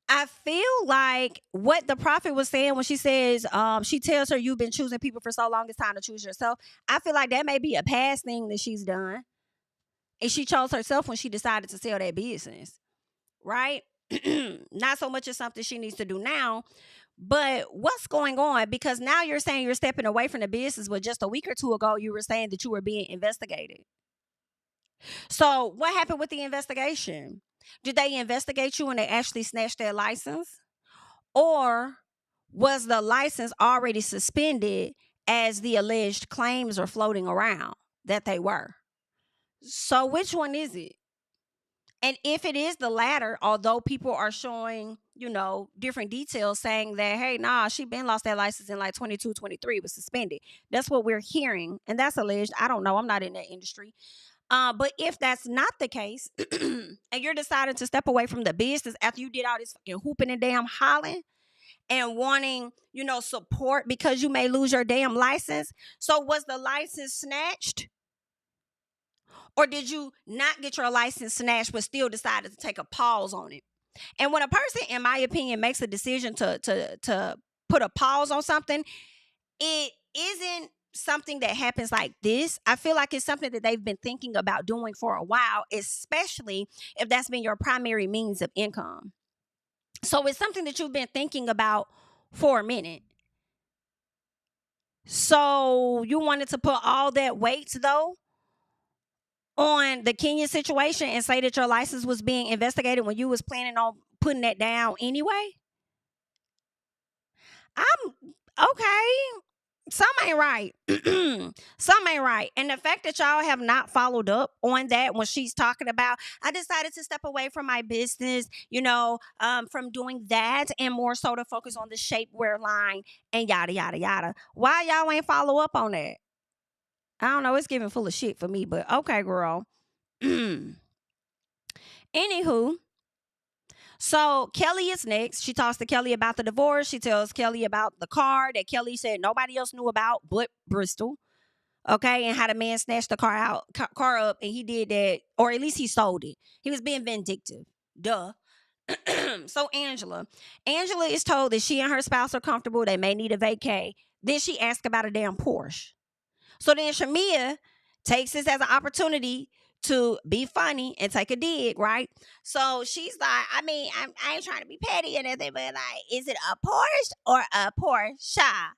I feel like what the prophet was saying when she says, she tells her you've been choosing people for so long, it's time to choose yourself. I feel like that may be a past thing that she's done. And she chose herself when she decided to sell that business. Right? Not so much as something she needs to do now. But what's going on? Because now you're saying you're stepping away from the business, but just a week or two ago, you were saying that you were being investigated. So what happened with the investigation? Did they investigate you and they actually snatched their license? Or was the license already suspended as the alleged claims are floating around that they were? So which one is it? And if it is the latter, although people are showing, different details saying that, hey, nah, she been lost that license in like 22, 23, was suspended. That's what we're hearing. And that's alleged. I don't know. I'm not in that industry. But if that's not the case, and you're deciding to step away from the business after you did all this fucking hooping and damn hollering and wanting, support because you may lose your damn license. So was the license snatched? Or did you not get your license snatched but still decided to take a pause on it? And when a person, in my opinion, makes a decision to put a pause on something, it isn't something that happens like this. I feel like it's something that they've been thinking about doing for a while, especially if that's been your primary means of income. So it's something that you've been thinking about for a minute. So you wanted to put all that weight, though, on the Kenya situation and say that your license was being investigated when you was planning on putting that down anyway? I'm okay. Some ain't right. Some ain't right. And the fact that y'all have not followed up on that when she's talking about, I decided to step away from my business, from doing that and more so to focus on the shapewear line and yada, yada, yada. Why y'all ain't follow up on that? I don't know. It's giving full of shit for me, but okay, girl. Anywho, so Kelly is next. She talks to Kelly about the divorce. She tells Kelly about the car that Kelly said nobody else knew about but Bristol. Okay, and how the man snatched the car up, and he did that, or at least he sold it. He was being vindictive. Duh. So Angela is told that she and her spouse are comfortable. They may need a vacay. Then she asks about a damn Porsche. So then Shamia takes this as an opportunity to be funny and take a dig, right? So she's like, I ain't trying to be petty or anything, but like, is it a Porsche or a Porsche?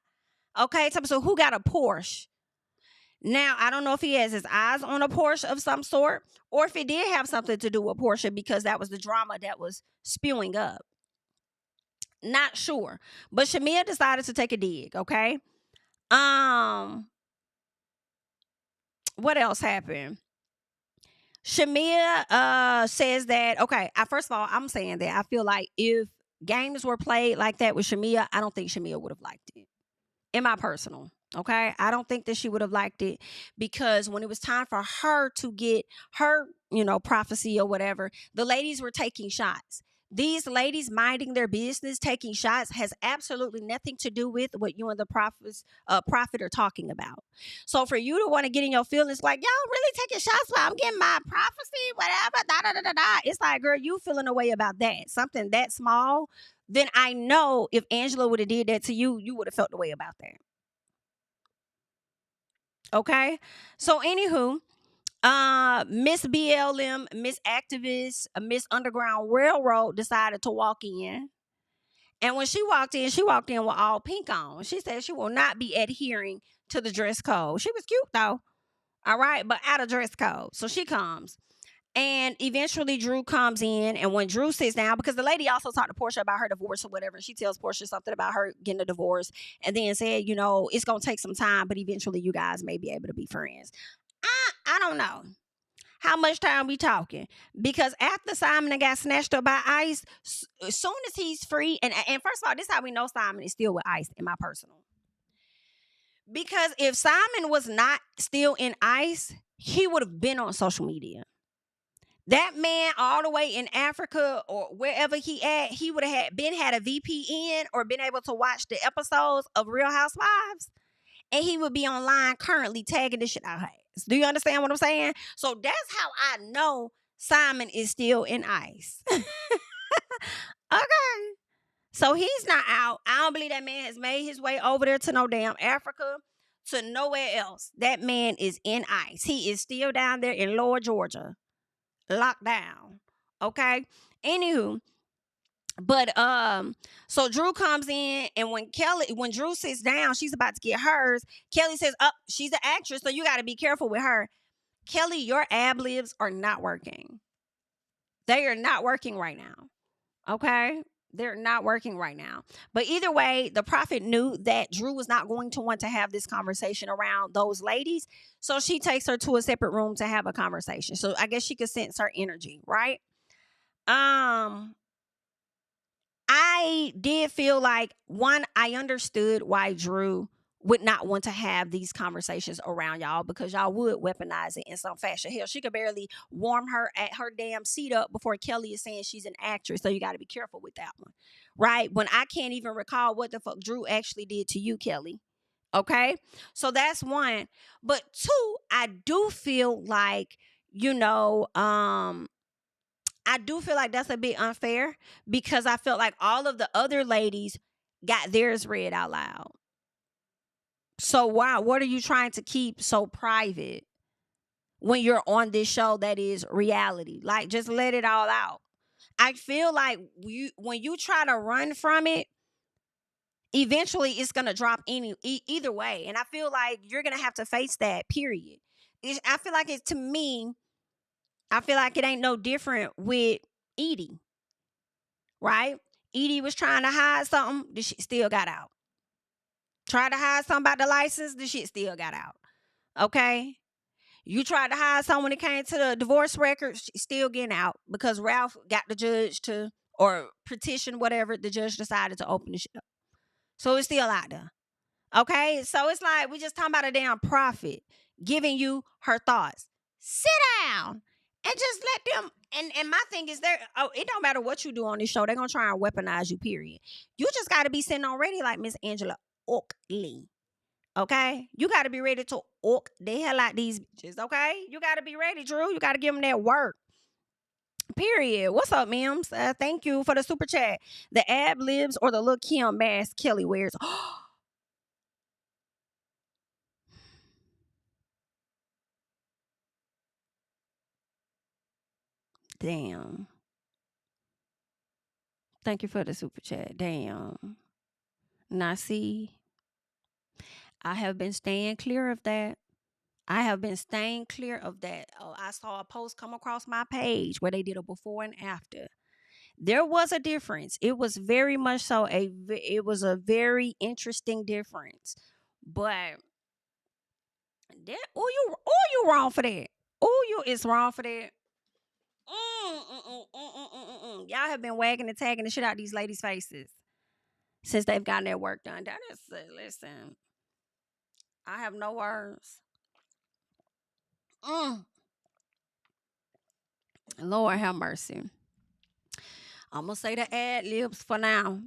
Okay, so who got a Porsche? Now, I don't know if he has his eyes on a Porsche of some sort or if it did have something to do with Porsche because that was the drama that was spewing up. Not sure. But Shamia decided to take a dig, okay? What else happened? Shamia says that, okay, first of all, I'm saying that I feel like if games were played like that with Shamia, I don't think Shamia would have liked it. In my personal, okay? I don't think that she would have liked it because when it was time for her to get her, prophecy or whatever, the ladies were taking shots. These ladies minding their business, taking shots, has absolutely nothing to do with what you and the prophet are talking about. So for you to want to get in your feelings, like y'all really taking shots while I'm getting my prophecy, whatever, da da da da da. It's like, girl, you feeling a way about that, something that small. Then I know if Angela would have did that to you, you would have felt the way about that. Okay. So anywho, Miss BLM, Miss Activist, Miss Underground Railroad decided to walk in. And when she walked in with all pink on. She said she will not be adhering to the dress code. She was cute though. All right, but out of dress code. So she comes. And eventually Drew comes in. And when Drew sits down, because the lady also talked to Porsha about her divorce or whatever, and she tells Porsha something about her getting a divorce and then said, it's going to take some time, but eventually you guys may be able to be friends. I don't know. How much time we talking? Because after Simon got snatched up by ICE, as soon as he's free, and first of all, this is how we know Simon is still with ICE in my personal. Because if Simon was not still in ICE, he would have been on social media. That man all the way in Africa or wherever he at, he would have had a VPN or been able to watch the episodes of Real Housewives. And he would be online currently tagging this shit out. Do you understand what I'm saying? So that's how I know Simon is still in ICE. Okay. So he's not out. I don't believe that man has made his way over there to no damn Africa, to nowhere else. That man is in ICE. He is still down there in Lower Georgia, locked down. Okay. Anywho, but so Drew comes in, and when Drew sits down, she's about to get hers. Kelly says, "Oh, she's an actress, so you got to be careful with her." Kelly, your ab libs are not working. They are not working right now. Okay? They're not working right now. But either way, the prophet knew that Drew was not going to want to have this conversation around those ladies. So she takes her to a separate room to have a conversation. So I guess she could sense her energy, right? I did feel like, one, I understood why Drew would not want to have these conversations around y'all, because y'all would weaponize it in some fashion. Hell, she could barely warm her at her damn seat up before Kelly is saying she's an actress. So you got to be careful with that one, right? When I can't even recall what the fuck Drew actually did to you, Kelly. Okay, so that's one. But two, I do feel like, I do feel like that's a bit unfair, because I felt like all of the other ladies got theirs read out loud. So why? What are you trying to keep so private when you're on this show that is reality? Like, just let it all out. I feel like when you try to run from it, eventually it's gonna drop either way, and I feel like you're gonna have to face that. Period. I feel like to me. I feel like it ain't no different with Edie. Right? Edie was trying to hide something, the shit still got out. Tried to hide something about the license, the shit still got out. Okay? You tried to hide something when it came to the divorce records, still getting out, because Ralph got the judge to, or petition, whatever, the judge decided to open the shit up. So it's still out there. Okay? So it's like we just talking about a damn prophet giving you her thoughts. Sit down and just let them. And my thing is, it don't matter what you do on this show, they're gonna try and weaponize you, period. You just gotta be sitting on ready like Miss Angela Oakley. Okay? You gotta be ready to oak the hell out these bitches, okay? You gotta be ready, Drew. You gotta give them that work. Period. What's up, Mims? Thank you for the super chat. The ab libs or the Lil' Kim mask Kelly wears. Damn. Thank you for the super chat. Damn. Now, see, I have been staying clear of that. I have been staying clear of that. Oh, I saw a post come across my page where they did a before and after. There was a difference. It was very much so it was a very interesting difference. But you wrong for that. Oh, you is wrong for that. Y'all have been wagging and tagging the shit out these ladies' faces since they've gotten their work done. That is, listen, I have no words. Lord have mercy. I'm gonna say the ad libs for now.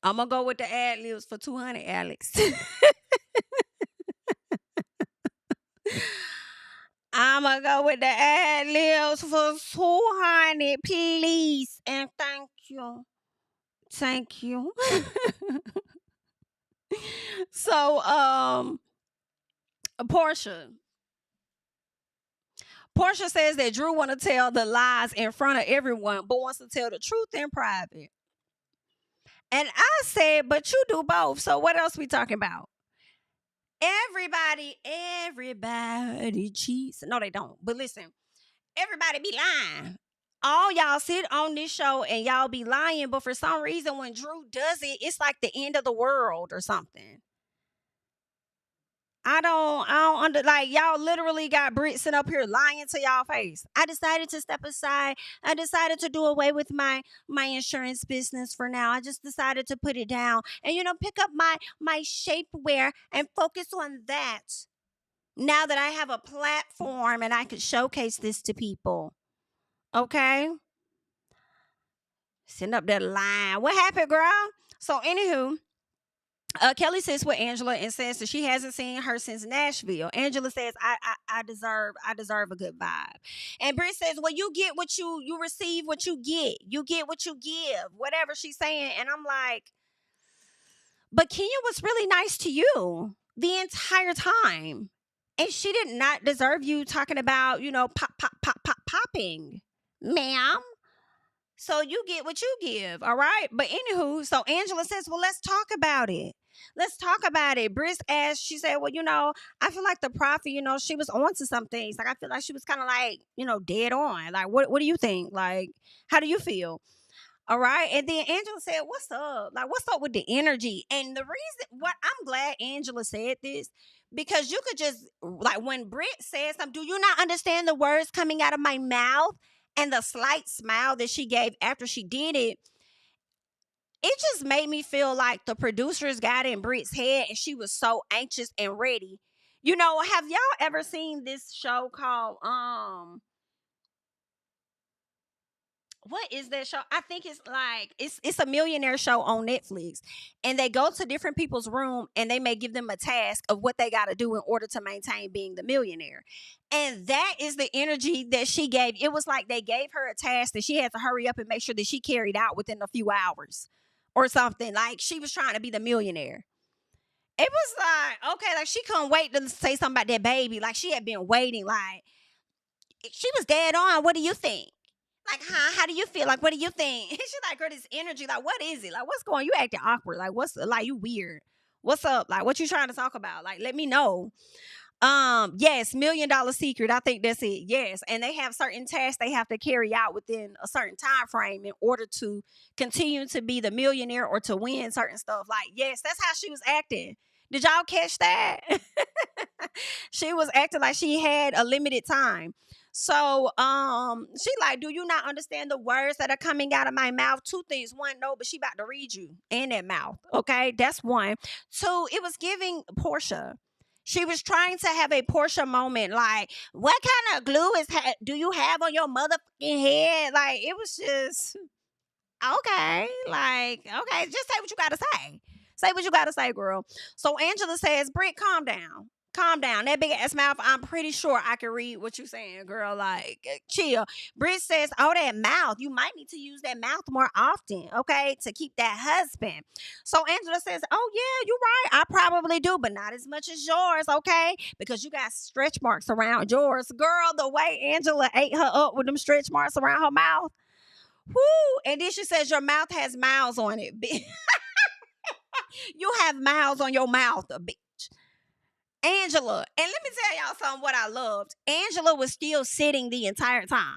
I'm gonna go with the ad libs for 200, Alex. I'm gonna go with the ad libs for 200, please, and thank you. Thank you. So, Porsha. Porsha says that Drew want to tell the lies in front of everyone, but wants to tell the truth in private. And I said, but you do both. So what else we talking about? Everybody cheats. No, they don't. But listen, everybody be lying. All y'all sit on this show and y'all be lying, but for some reason when Drew does it, it's like the end of the world or something. I don't like y'all literally got Brit sitting up here lying to y'all face. I decided to step aside. I decided to do away with my insurance business for now. I just decided to put it down and pick up my shapewear and focus on that. Now that I have a platform and I could showcase this to people. Okay? Send up that line. What happened, girl? So anywho, Kelly sits with Angela and says that she hasn't seen her since Nashville. Angela says, I deserve a good vibe. And Britt says, well, you get what you receive what you get. You get what you give. Whatever she's saying. And I'm like, but Kenya was really nice to you the entire time. And she did not deserve you talking about, popping, ma'am. So you get what you give, all right? But anywho, so Angela says, well, let's talk about it. Let's talk about it. Britt asked, she said, well, I feel like the prophet, she was on to some things. Like, I feel like she was kind of like, dead on. Like, what do you think? Like, how do you feel? All right. And then Angela said, what's up? Like, what's up with the energy? And the reason, I'm glad Angela said this, because you could just, like, when Britt said something, do you not understand the words coming out of my mouth? And the slight smile that she gave after she did it, it just made me feel like the producers got in Britt's head and she was so anxious and ready. Have y'all ever seen this show called, what is that show? I think it's like it's a millionaire show on Netflix, and they go to different people's room and they may give them a task of what they got to do in order to maintain being the millionaire. And that is the energy that she gave. It was like they gave her a task that she had to hurry up and make sure that she carried out within a few hours or something. Like she was trying to be the millionaire. It was like, okay, like she couldn't wait to say something about that baby. Like she had been waiting. Like she was dead on. What do you think? Like, how do you feel? Like, what do you think? She like, girl, this energy. Like, what is it? Like, what's going on? You acting awkward. Like, what's, like, you weird. What's up? Like, what you trying to talk about? Like, let me know. Yes, $1 Million Secret. I think that's it. Yes. And they have certain tasks they have to carry out within a certain time frame in order to continue to be the millionaire or to win certain stuff. Like, yes, that's how she was acting. Did y'all catch that? She was acting like she had a limited time. So, she like, do you not understand the words that are coming out of my mouth? Two things. One, no, but she about to read you in that mouth. Okay, that's one. Two, it was giving Porsha. She was trying to have a Porsha moment. Like, what kind of glue do you have on your motherfucking head? Like, it was just okay. Like, okay, just say what you gotta say. Say what you gotta say, girl. So Angela says, Britt, calm down. Calm down. That big ass mouth, I'm pretty sure I can read what you're saying, girl. Like, chill. Britt says, oh, that mouth. You might need to use that mouth more often, okay, to keep that husband. So Angela says, oh, yeah, you're right. I probably do, but not as much as yours, okay, because you got stretch marks around yours. Girl, the way Angela ate her up with them stretch marks around her mouth. Whoo. And then she says, your mouth has miles on it. You have miles on your mouth, bitch. Angela, and let me tell y'all something what I loved. Angela was still sitting the entire time.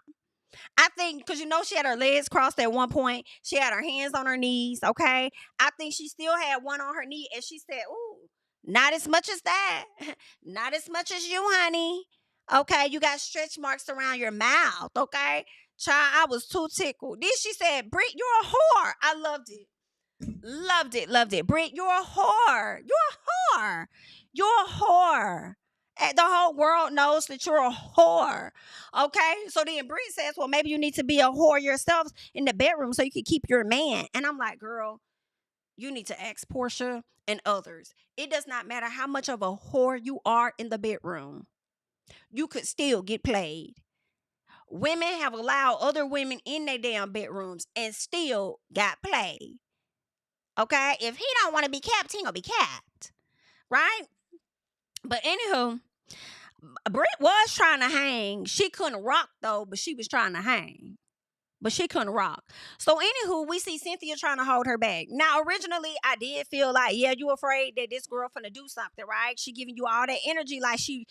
I think, because she had her legs crossed at one point. She had her hands on her knees, okay? I think she still had one on her knee, and she said, ooh, not as much as that. Not as much as you, honey. Okay, you got stretch marks around your mouth, okay? Child, I was too tickled. Then she said, Britt, you're a whore. I loved it. Loved it, loved it. Britt, you're a whore. You're a whore. You're a whore. The whole world knows that you're a whore. Okay? So then Brie says, well, maybe you need to be a whore yourself in the bedroom so you can keep your man. And I'm like, girl, you need to ask Porsha and others. It does not matter how much of a whore you are in the bedroom. You could still get played. Women have allowed other women in their damn bedrooms and still got played. Okay? If he don't want to be capped, he gonna be capped. Right? But anywho, Britt was trying to hang. She couldn't rock though, but she was trying to hang. But she couldn't rock. So anywho, we see Cynthia trying to hold her back. Now, originally, I did feel like, yeah, you afraid that this girl finna do something, right? She giving you all that energy, like she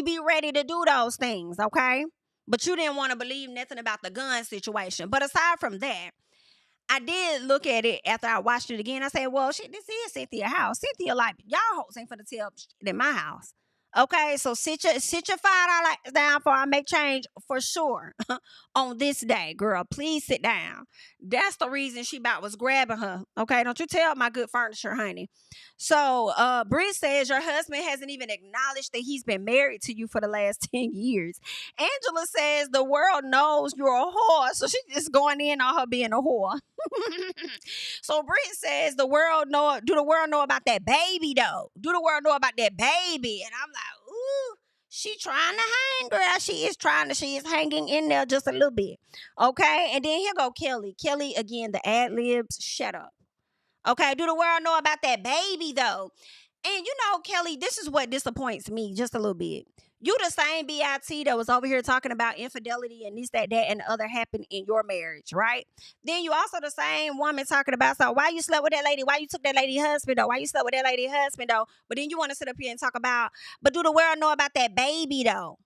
be ready to do those things, okay? But you didn't want to believe nothing about the gun situation. But aside from that, I did look at it after I watched it again. I said, well, shit, this is Cynthia's house. Cynthia, like, y'all hoes ain't finna tell shit in my house. Okay, so sit your $5 down before I make change for sure on this day, girl. Please sit down. That's the reason she about was grabbing her. Okay, don't you tell my good furniture, honey. So Bree says your husband hasn't even acknowledged that he's been married to you for the last 10 years. Angela says the world knows you're a whore, so she's just going in on her being a whore. So Britt says do the world know about that baby though? Do the world know about that baby? And I'm like, ooh, she trying to hang, girl. She is hanging in there just a little bit. Okay. And then here go Kelly. Kelly again, the ad libs. Shut up. Okay. Do the world know about that baby though? And you know, Kelly, this is what disappoints me just a little bit. You the same BIT that was over here talking about infidelity and this, that, and the other happened in your marriage, right? Then you also the same woman talking about, so why you slept with that lady? Why you took that lady husband though? Why you slept with that lady husband though? But then you want to sit up here and talk about, but do the world know about that baby though?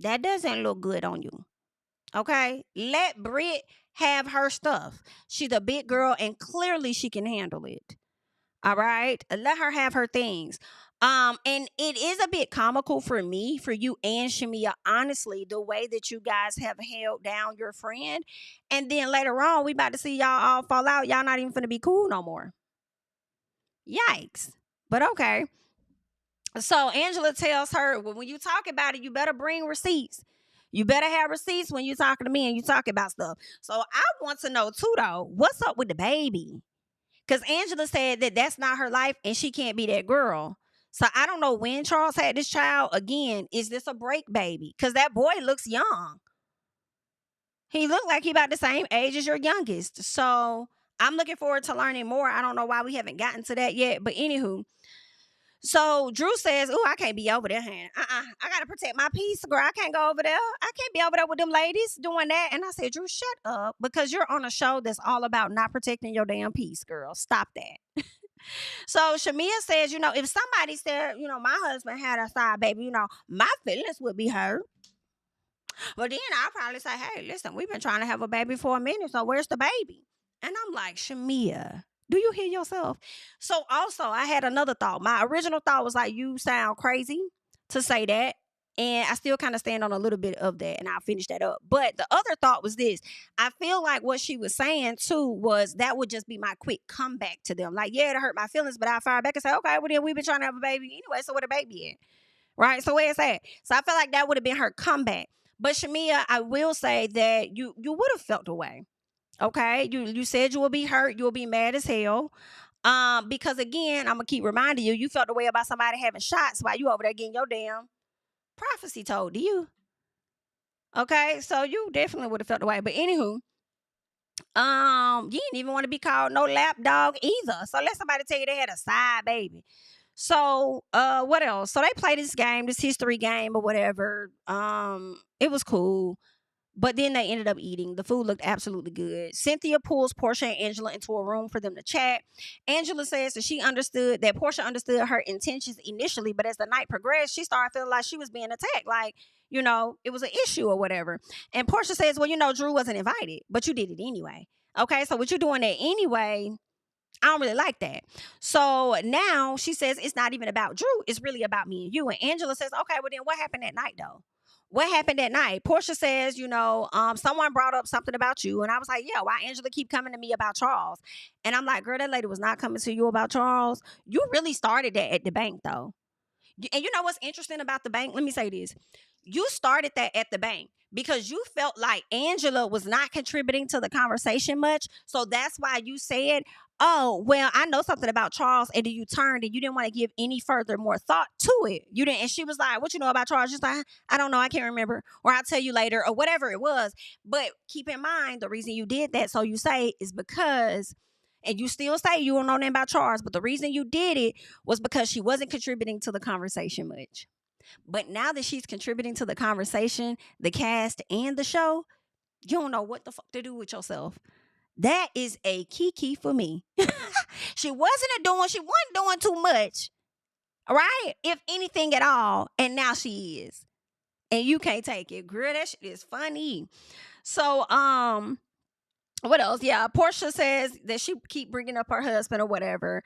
That doesn't look good on you. Okay? Let Britt have her stuff. She's a big girl and clearly she can handle it. All right. Let her have her things. And it is a bit comical for me, for you and Shamia, honestly, the way that you guys have held down your friend. And then later on, we about to see y'all all fall out. Y'all not even finna be cool no more. Yikes. But okay. So Angela tells her, well, when you talk about it, you better bring receipts. You better have receipts when you talking to me and you talking about stuff. So I want to know too, though, what's up with the baby? Because Angela said that that's not her life and she can't be that girl. So I don't know when Charles had this child. Again, is this a break baby? Because that boy looks young. He looked like he about the same age as your youngest. So I'm looking forward to learning more. I don't know why we haven't gotten to that yet. But anywho, so Drew says, "Ooh, I can't be over there, honey. I gotta protect my peace, girl. I can't go over there. I can't be over there with them ladies doing that." And I said, "Drew, shut up, because you're on a show that's all about not protecting your damn peace, girl. Stop that." So Shamia says, if somebody said, my husband had a side baby, my feelings would be hurt. But then I'll probably say, hey, listen, we've been trying to have a baby for a minute, so where's the baby? And I'm like, Shamia, do you hear yourself? So also, I had another thought. My original thought was like, you sound crazy to say that. And I still kind of stand on a little bit of that, and I'll finish that up. But the other thought was this. I feel like what she was saying, too, was that would just be my quick comeback to them. Like, yeah, it hurt my feelings, but I fire back and say, okay, well, then we've been trying to have a baby anyway, so where the baby at? Right? So where it's at? So I feel like that would have been her comeback. But Shamia, I will say that you would have felt away. Okay? You said you will be hurt. You'll be mad as hell. Because, again, I'm going to keep reminding you, you felt the way about somebody having shots while you over there getting your damn prophecy told to you. Okay, so you definitely would have felt the way. But anywho, you didn't even want to be called no lap dog either. So let somebody tell you they had a side baby. So what else? So they played this game, this history game or whatever. It was cool. But then they ended up eating. The food looked absolutely good. Cynthia pulls Porsha and Angela into a room for them to chat. Angela says that Porsha understood her intentions initially, but as the night progressed, she started feeling like she was being attacked. Like, it was an issue or whatever. And Porsha says, well, Drew wasn't invited, but you did it anyway. Okay, so what you doing that anyway, I don't really like that. So now she says it's not even about Drew. It's really about me and you. And Angela says, okay, well then what happened that night though? what happened that night? Porsha says, someone brought up something about you. And I was like, yeah, why Angela keep coming to me about Charles? And I'm like, girl, that lady was not coming to you about Charles. You really started that at the bank, though. And you know what's interesting about the bank? Let me say this. You started that at the bank because you felt like Angela was not contributing to the conversation much. So that's why you said, oh, well, I know something about Charles. And then you turned and you didn't want to give any further more thought to it. You didn't. And she was like, what you know about Charles? She's like, I don't know. I can't remember. Or I'll tell you later or whatever it was. But keep in mind, the reason you did that, so you say, is because, and you still say you don't know nothing about Charles, but the reason you did it was because she wasn't contributing to the conversation much. But now that she's contributing to the conversation, the cast, and the show, you don't know what the fuck to do with yourself. That is a key for me. She wasn't doing too much, right? If anything at all, and now she is. And you can't take it. Girl, that shit is funny. So, what else? Yeah, Porsha says that she keep bringing up her husband or whatever.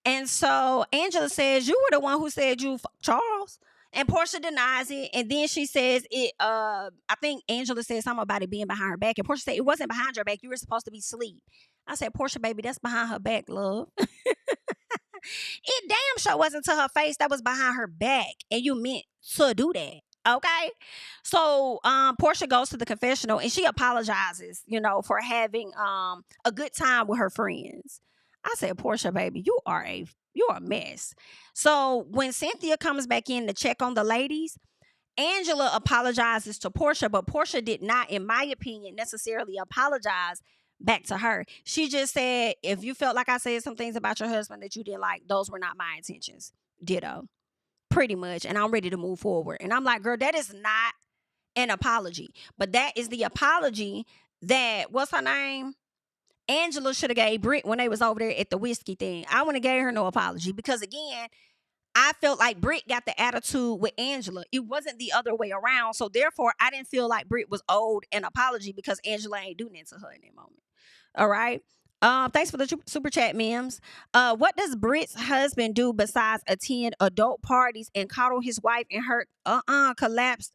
And so Angela says, you were the one who said you Charles. And Porsha denies it. And then she says it, I think Angela said something about it being behind her back. And Porsha said, it wasn't behind your back. You were supposed to be asleep. I said, Porsha, baby, that's behind her back, love. It damn sure wasn't to her face. That was behind her back. And you meant to do that. Okay. So Porsha goes to the confessional and she apologizes, for having a good time with her friends. I said, Porsha, baby, you're a mess. So when Cynthia comes back in to check on the ladies, Angela apologizes to Porsha, but Porsha did not, in my opinion, necessarily apologize back to her. She just said, if you felt like I said some things about your husband that you didn't like, those were not my intentions. Ditto. Pretty much. And I'm ready to move forward. And I'm like, girl, that is not an apology. But that is the apology that, what's her name? Angela should have gave Britt when they was over there at the whiskey thing. I wouldn't have gave her no apology because, again, I felt like Britt got the attitude with Angela. It wasn't the other way around. So, therefore, I didn't feel like Britt was owed an apology because Angela ain't doing it to her in that moment. All right. Thanks for the super chat, memes. What does Britt's husband do besides attend adult parties and coddle his wife and her collapsed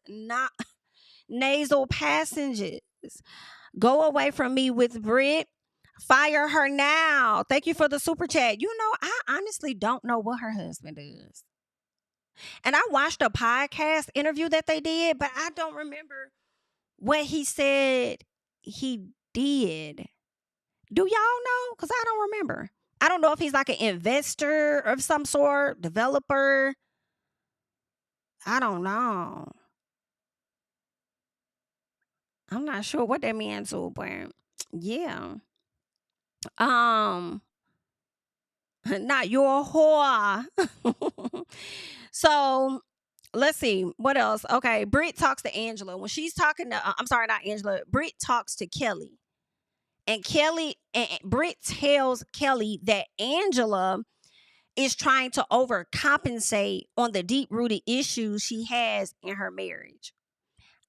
nasal passages? Go away from me with Britt. Fire her now. Thank you for the super chat. I honestly don't know what her husband does. And I watched a podcast interview that they did, but I don't remember what he said he did. Do y'all know? Because I don't remember. I don't know if he's like an investor of some sort, developer. I don't know. I'm not sure what that means, but yeah. Not your whore. So let's see what else. Okay, Britt talks to Angela when she's talking to. I'm sorry, not Angela. Britt talks to Kelly, and Britt tells Kelly that Angela is trying to overcompensate on the deep-rooted issues she has in her marriage.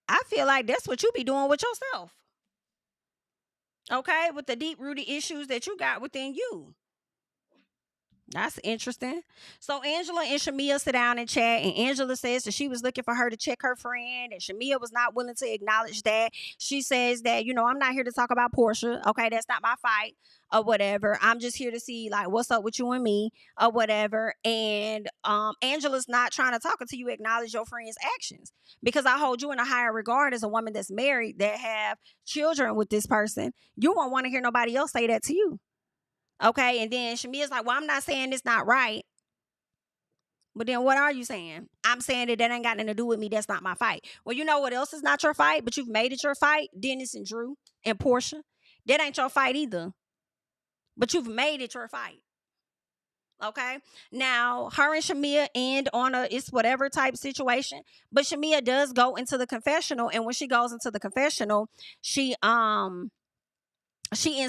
I feel like that's what you be doing with yourself. Okay, with the deep-rooted issues that you got within you. That's interesting. So Angela and Shamia sit down and chat, and Angela says that she was looking for her to check her friend, and Shamia was not willing to acknowledge that. She says that, I'm not here to talk about Porsha. Okay, that's not my fight or whatever. I'm just here to see, like, what's up with you and me or whatever. And Angela's not trying to talk until you acknowledge your friend's actions, because I hold you in a higher regard as a woman that's married, that have children with this person. You won't want to hear nobody else say that to you. Okay, and then Shamia's like, well, I'm not saying it's not right. But then what are you saying? I'm saying that ain't got nothing to do with me. That's not my fight. Well, you know what else is not your fight, but you've made it your fight? Dennis and Drew and Porsha. That ain't your fight either. But you've made it your fight. Okay? Now, her and Shamia end on a it's whatever type situation. But Shamia does go into the confessional. And when she goes into the confessional, she ends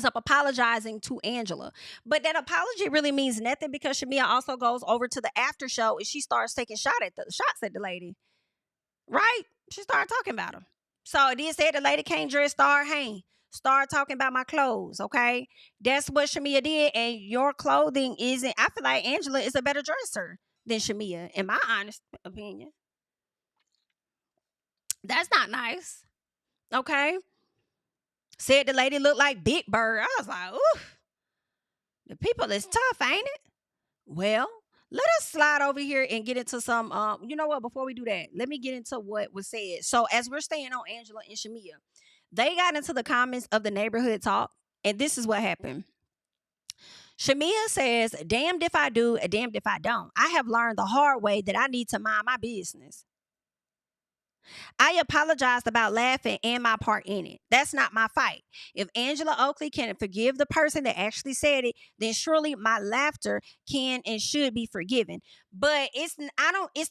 up apologizing to Angela. But that apology really means nothing, because Shamia also goes over to the after show and she starts taking shots at the lady. Right? She started talking about him. So it did say the lady can't dress, start talking about my clothes, okay? That's what Shamia did, and your clothing isn't. I feel like Angela is a better dresser than Shamia, in my honest opinion. That's not nice. Okay. Said the lady looked like Big Bird. I was like, ooh, the people is tough, ain't it? Well, let us slide over here and get into some, you know what, before we do that, let me get into what was said. So as we're staying on Angela and Shamia, they got into the comments of the neighborhood talk, and this is what happened. Shamia says, damned if I do, damned if I don't. I have learned the hard way that I need to mind my business. I apologized about laughing and my part in it. That's not my fight. If Angela Oakley can forgive the person that actually said it, then surely my laughter can and should be forgiven. But it's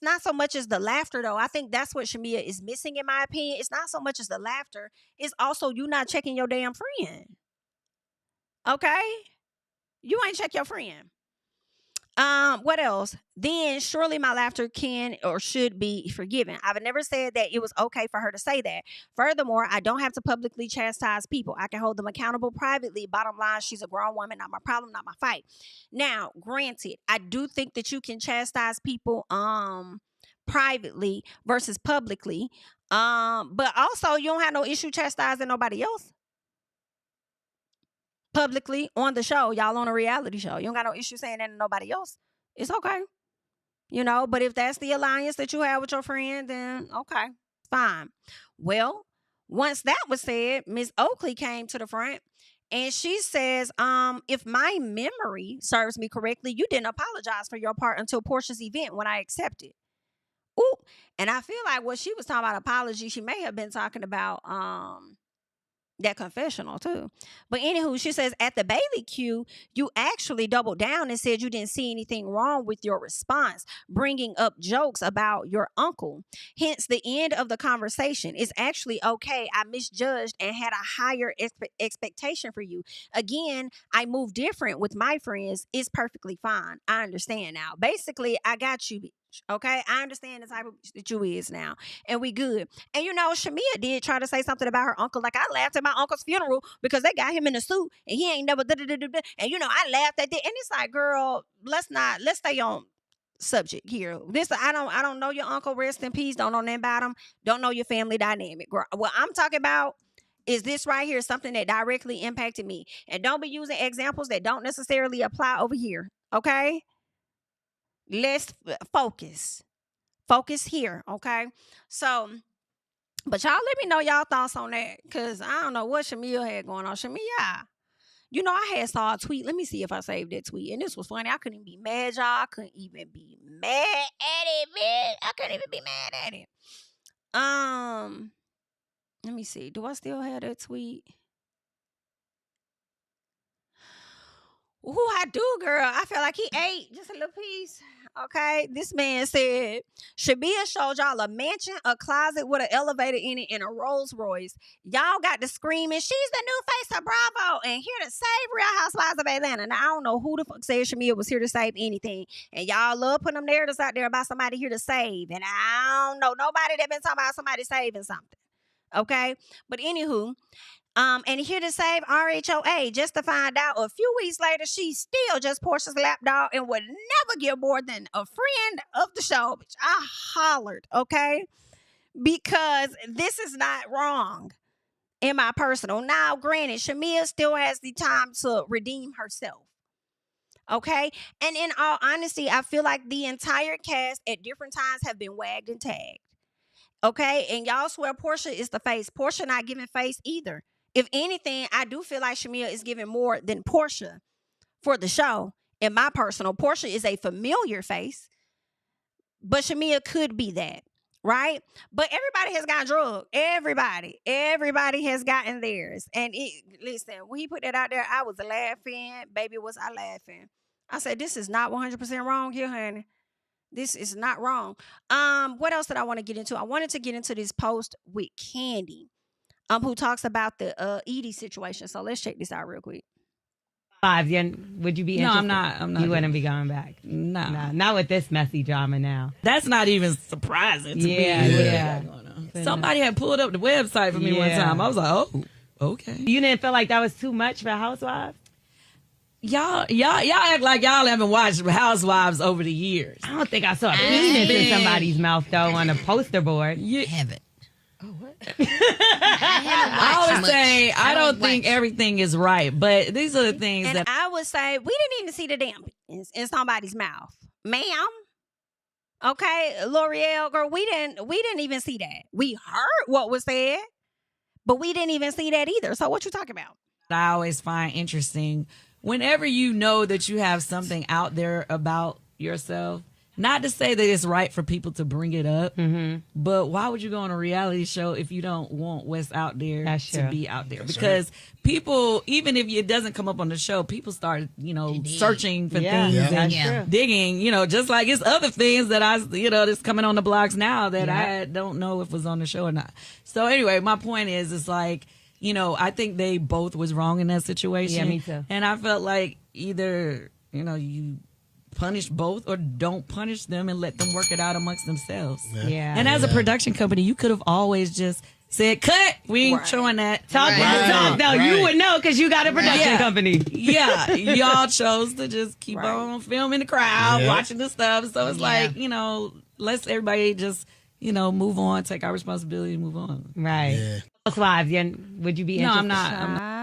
not so much as the laughter though. I think that's what Shamia is missing in my opinion. It's not so much as the laughter. It's also you not checking your damn friend. Okay? You ain't check your friend. What else? Then surely my laughter can or should be forgiven. I've never said that it was okay for her to say that. Furthermore, I don't have to publicly chastise people. I can hold them accountable privately. Bottom line, she's a grown woman, not my problem, not my fight. Now, granted, I do think that you can chastise people privately versus publicly. But also you don't have no issue chastising nobody else. Publicly on the show, y'all on a reality show. You don't got no issue saying that to nobody else. It's okay. You know, but if that's the alliance that you have with your friend, then okay, fine. Well, once that was said, Miss Oakley came to the front and she says, if my memory serves me correctly, you didn't apologize for your part until Porsha's event when I accepted. Ooh, and I feel like what she was talking about apology, she may have been talking about that confessional too. But anywho, she says at the Bailey Q, you actually doubled down and said you didn't see anything wrong with your response, bringing up jokes about your uncle. Hence the end of the conversation. It's actually okay. I misjudged and had a higher expectation for you. Again, I move different with my friends. It's perfectly fine. I understand now. Basically, I got you. Okay, I understand the type of that you is now, and we good. And you know, Shamia did try to say something about her uncle. Like I laughed at my uncle's funeral because they got him in a suit and he ain't never. And you know, I laughed at that. And it's like, girl, let's stay on subject here. This I don't know your uncle. Rest in peace. Don't know nothing about him. Don't know your family dynamic. Girl, what I'm talking about is this right here something that directly impacted me. And don't be using examples that don't necessarily apply over here. Okay. Let's focus here, okay? So, but y'all let me know y'all thoughts on that, because I don't know what Shamia had going on. Shamia, you know, I had saw a tweet. Let me see if I saved that tweet. And this was funny. I couldn't even be mad, y'all. I couldn't even be mad at it, man. I couldn't even be mad at it. Let me see. Do I still have that tweet? Ooh, I do, girl. I feel like he ate just a little piece. Okay, this man said, Shabia showed y'all a mansion, a closet with an elevator in it, and a Rolls Royce. Y'all got to screaming, she's the new face of Bravo and here to save Real Housewives of Atlanta. Now, I don't know who the fuck said Shamia was here to save anything. And y'all love putting them narratives out there about somebody here to save. And I don't know nobody that been talking about somebody saving something. Okay, but anywho, and here to save RHOA, just to find out a few weeks later, she's still just Porsha's lapdog and would never get more than a friend of the show. Bitch, I hollered, okay? Because this is not wrong in my personal. Now, granted, Shamia still has the time to redeem herself. Okay? And in all honesty, I feel like the entire cast at different times have been wagged and tagged. Okay? And y'all swear Porsha is the face. Porsha not giving face either. If anything, I do feel like Shamia is giving more than Porsha for the show. In my personal, Porsha is a familiar face, but Shamia could be that, right? But everybody has gotten drugged. Everybody has gotten theirs. And listen, when he put that out there, I was laughing. Baby, was I laughing? I said, this is not 100% wrong here, honey. This is not wrong. What else did I want to get into? I wanted to get into this post with Kandi. Who talks about the Edie situation. So let's check this out real quick. Would you be interested? No, I'm not. You wouldn't be going back? No. Not with this messy drama now. That's not even surprising to me. Yeah. Somebody had pulled up the website for me one time. I was like, oh, okay. You didn't feel like that was too much for Housewives? Y'all act like y'all haven't watched Housewives over the years. I don't think I saw a penis in somebody's mouth, though, on a poster board. You haven't. I always say I don't think everything is right, but these are the things And that I would say we didn't even see the damn in somebody's mouth, ma'am. Okay, L'Oreal girl, we didn't even see that. We heard what was said, but we didn't even see that either. So what you talking about? I always find interesting. Whenever you know that you have something out there about yourself, not to say that it's right for people to bring it up, but why would you go on a reality show if you don't want what's out there to be out there? Because people, even if it doesn't come up on the show, people start, searching for things and digging, just like it's other things that that's coming on the blogs now that I don't know if was on the show or not. So anyway, my point is, it's like, I think they both was wrong in that situation. Yeah, me too. And I felt like either, you punish both or don't punish them and let them work it out amongst themselves. Yeah. And as a production company, you could have always just said, cut. We ain't showing that. Talk talk though. You would know because you got a production company. Yeah. Y'all chose to just keep on filming the crowd, watching the stuff. So it's like, let's everybody just, move on, take our responsibility and move on. Right. Yeah. Housewives, would you be interested? No, I'm not.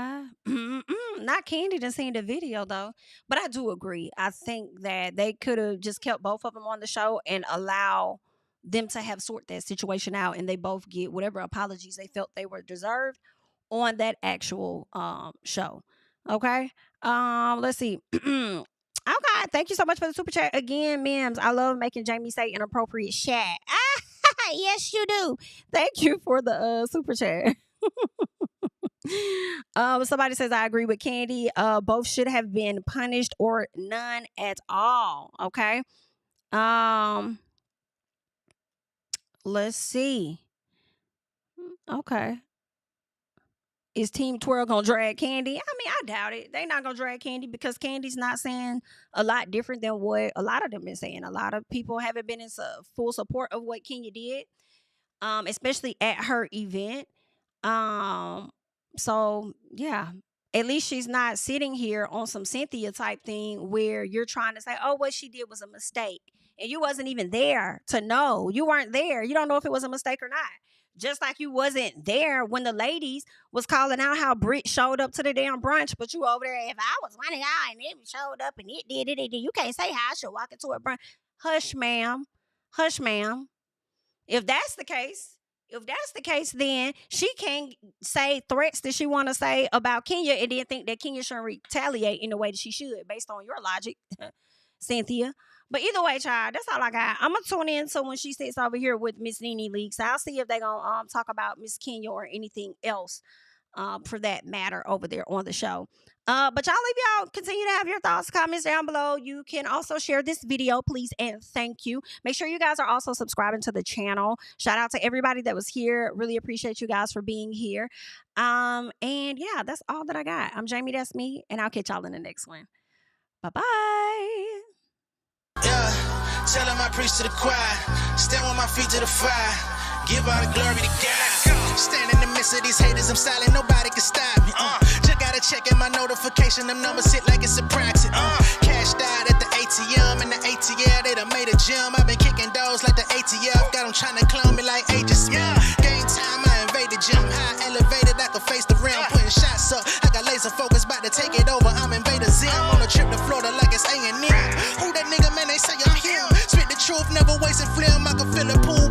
Not Kandi done seen the video though, but I do agree. I think that they could have just kept both of them on the show and allow them to have sort that situation out, and they both get whatever apologies they felt they were deserved on that actual show. Okay, let's see. Okay, thank you so much for the super chat again, Mims. I love making Jami say inappropriate shit. Yes, you do. Thank you for the super chat. Somebody says I agree with Kandi. Both should have been punished or none at all. Okay. Let's see. Okay. Is Team Twirl gonna drag Kandi? I mean, I doubt it. They're not gonna drag Kandi because Kandi's not saying a lot different than what a lot of them been saying. A lot of people haven't been in full support of what Kenya did, especially at her event. So yeah, at least she's not sitting here on some Cynthia type thing where you're trying to say, oh, what she did was a mistake. And you wasn't even there to know. You weren't there. You don't know if it was a mistake or not. Just like you wasn't there when the ladies was calling out how Britt showed up to the damn brunch, but you over there, if I was one of y'all and it showed up and it did, you can't say how I should walk into a brunch. Hush, ma'am. Hush, ma'am. If that's the case, then she can say threats that she want to say about Kenya and then think that Kenya shouldn't retaliate in the way that she should, based on your logic, Cynthia. But either way, child, that's all I got. I'm going to tune in so when she sits over here with Miss Nene Leaks, I'll see if they're going to talk about Miss Kenya or anything else for that matter over there on the show. But y'all continue to have your thoughts, comments down below. You can also share this video, please, and thank you. Make sure you guys are also subscribing to the channel. Shout out to everybody that was here. Really appreciate you guys for being here. And yeah, that's all that I got. I'm Jami, that's me, and I'll catch y'all in the next one. Bye-bye. Yeah, tell him I preach to the choir. Stand with my feet to the fire. Give all the glory to God. Stand in the midst of these haters, I'm silent, nobody can stop me. Just gotta check in my notification, them numbers hit like it's a proxy. Cash died at the ATM, and the ATL, they done made a gym. I've been kicking doors like the ATF, got them trying to clone me like Aegis. Game time, I invaded gym. High elevated, I can face the rim. Putting shots up, I got laser focus, about to take it over. I'm Invader Zim, on a trip to Florida like it's A&M. Who that nigga, man, they say I'm him. Spit the truth, never wasting film, I can feel the pool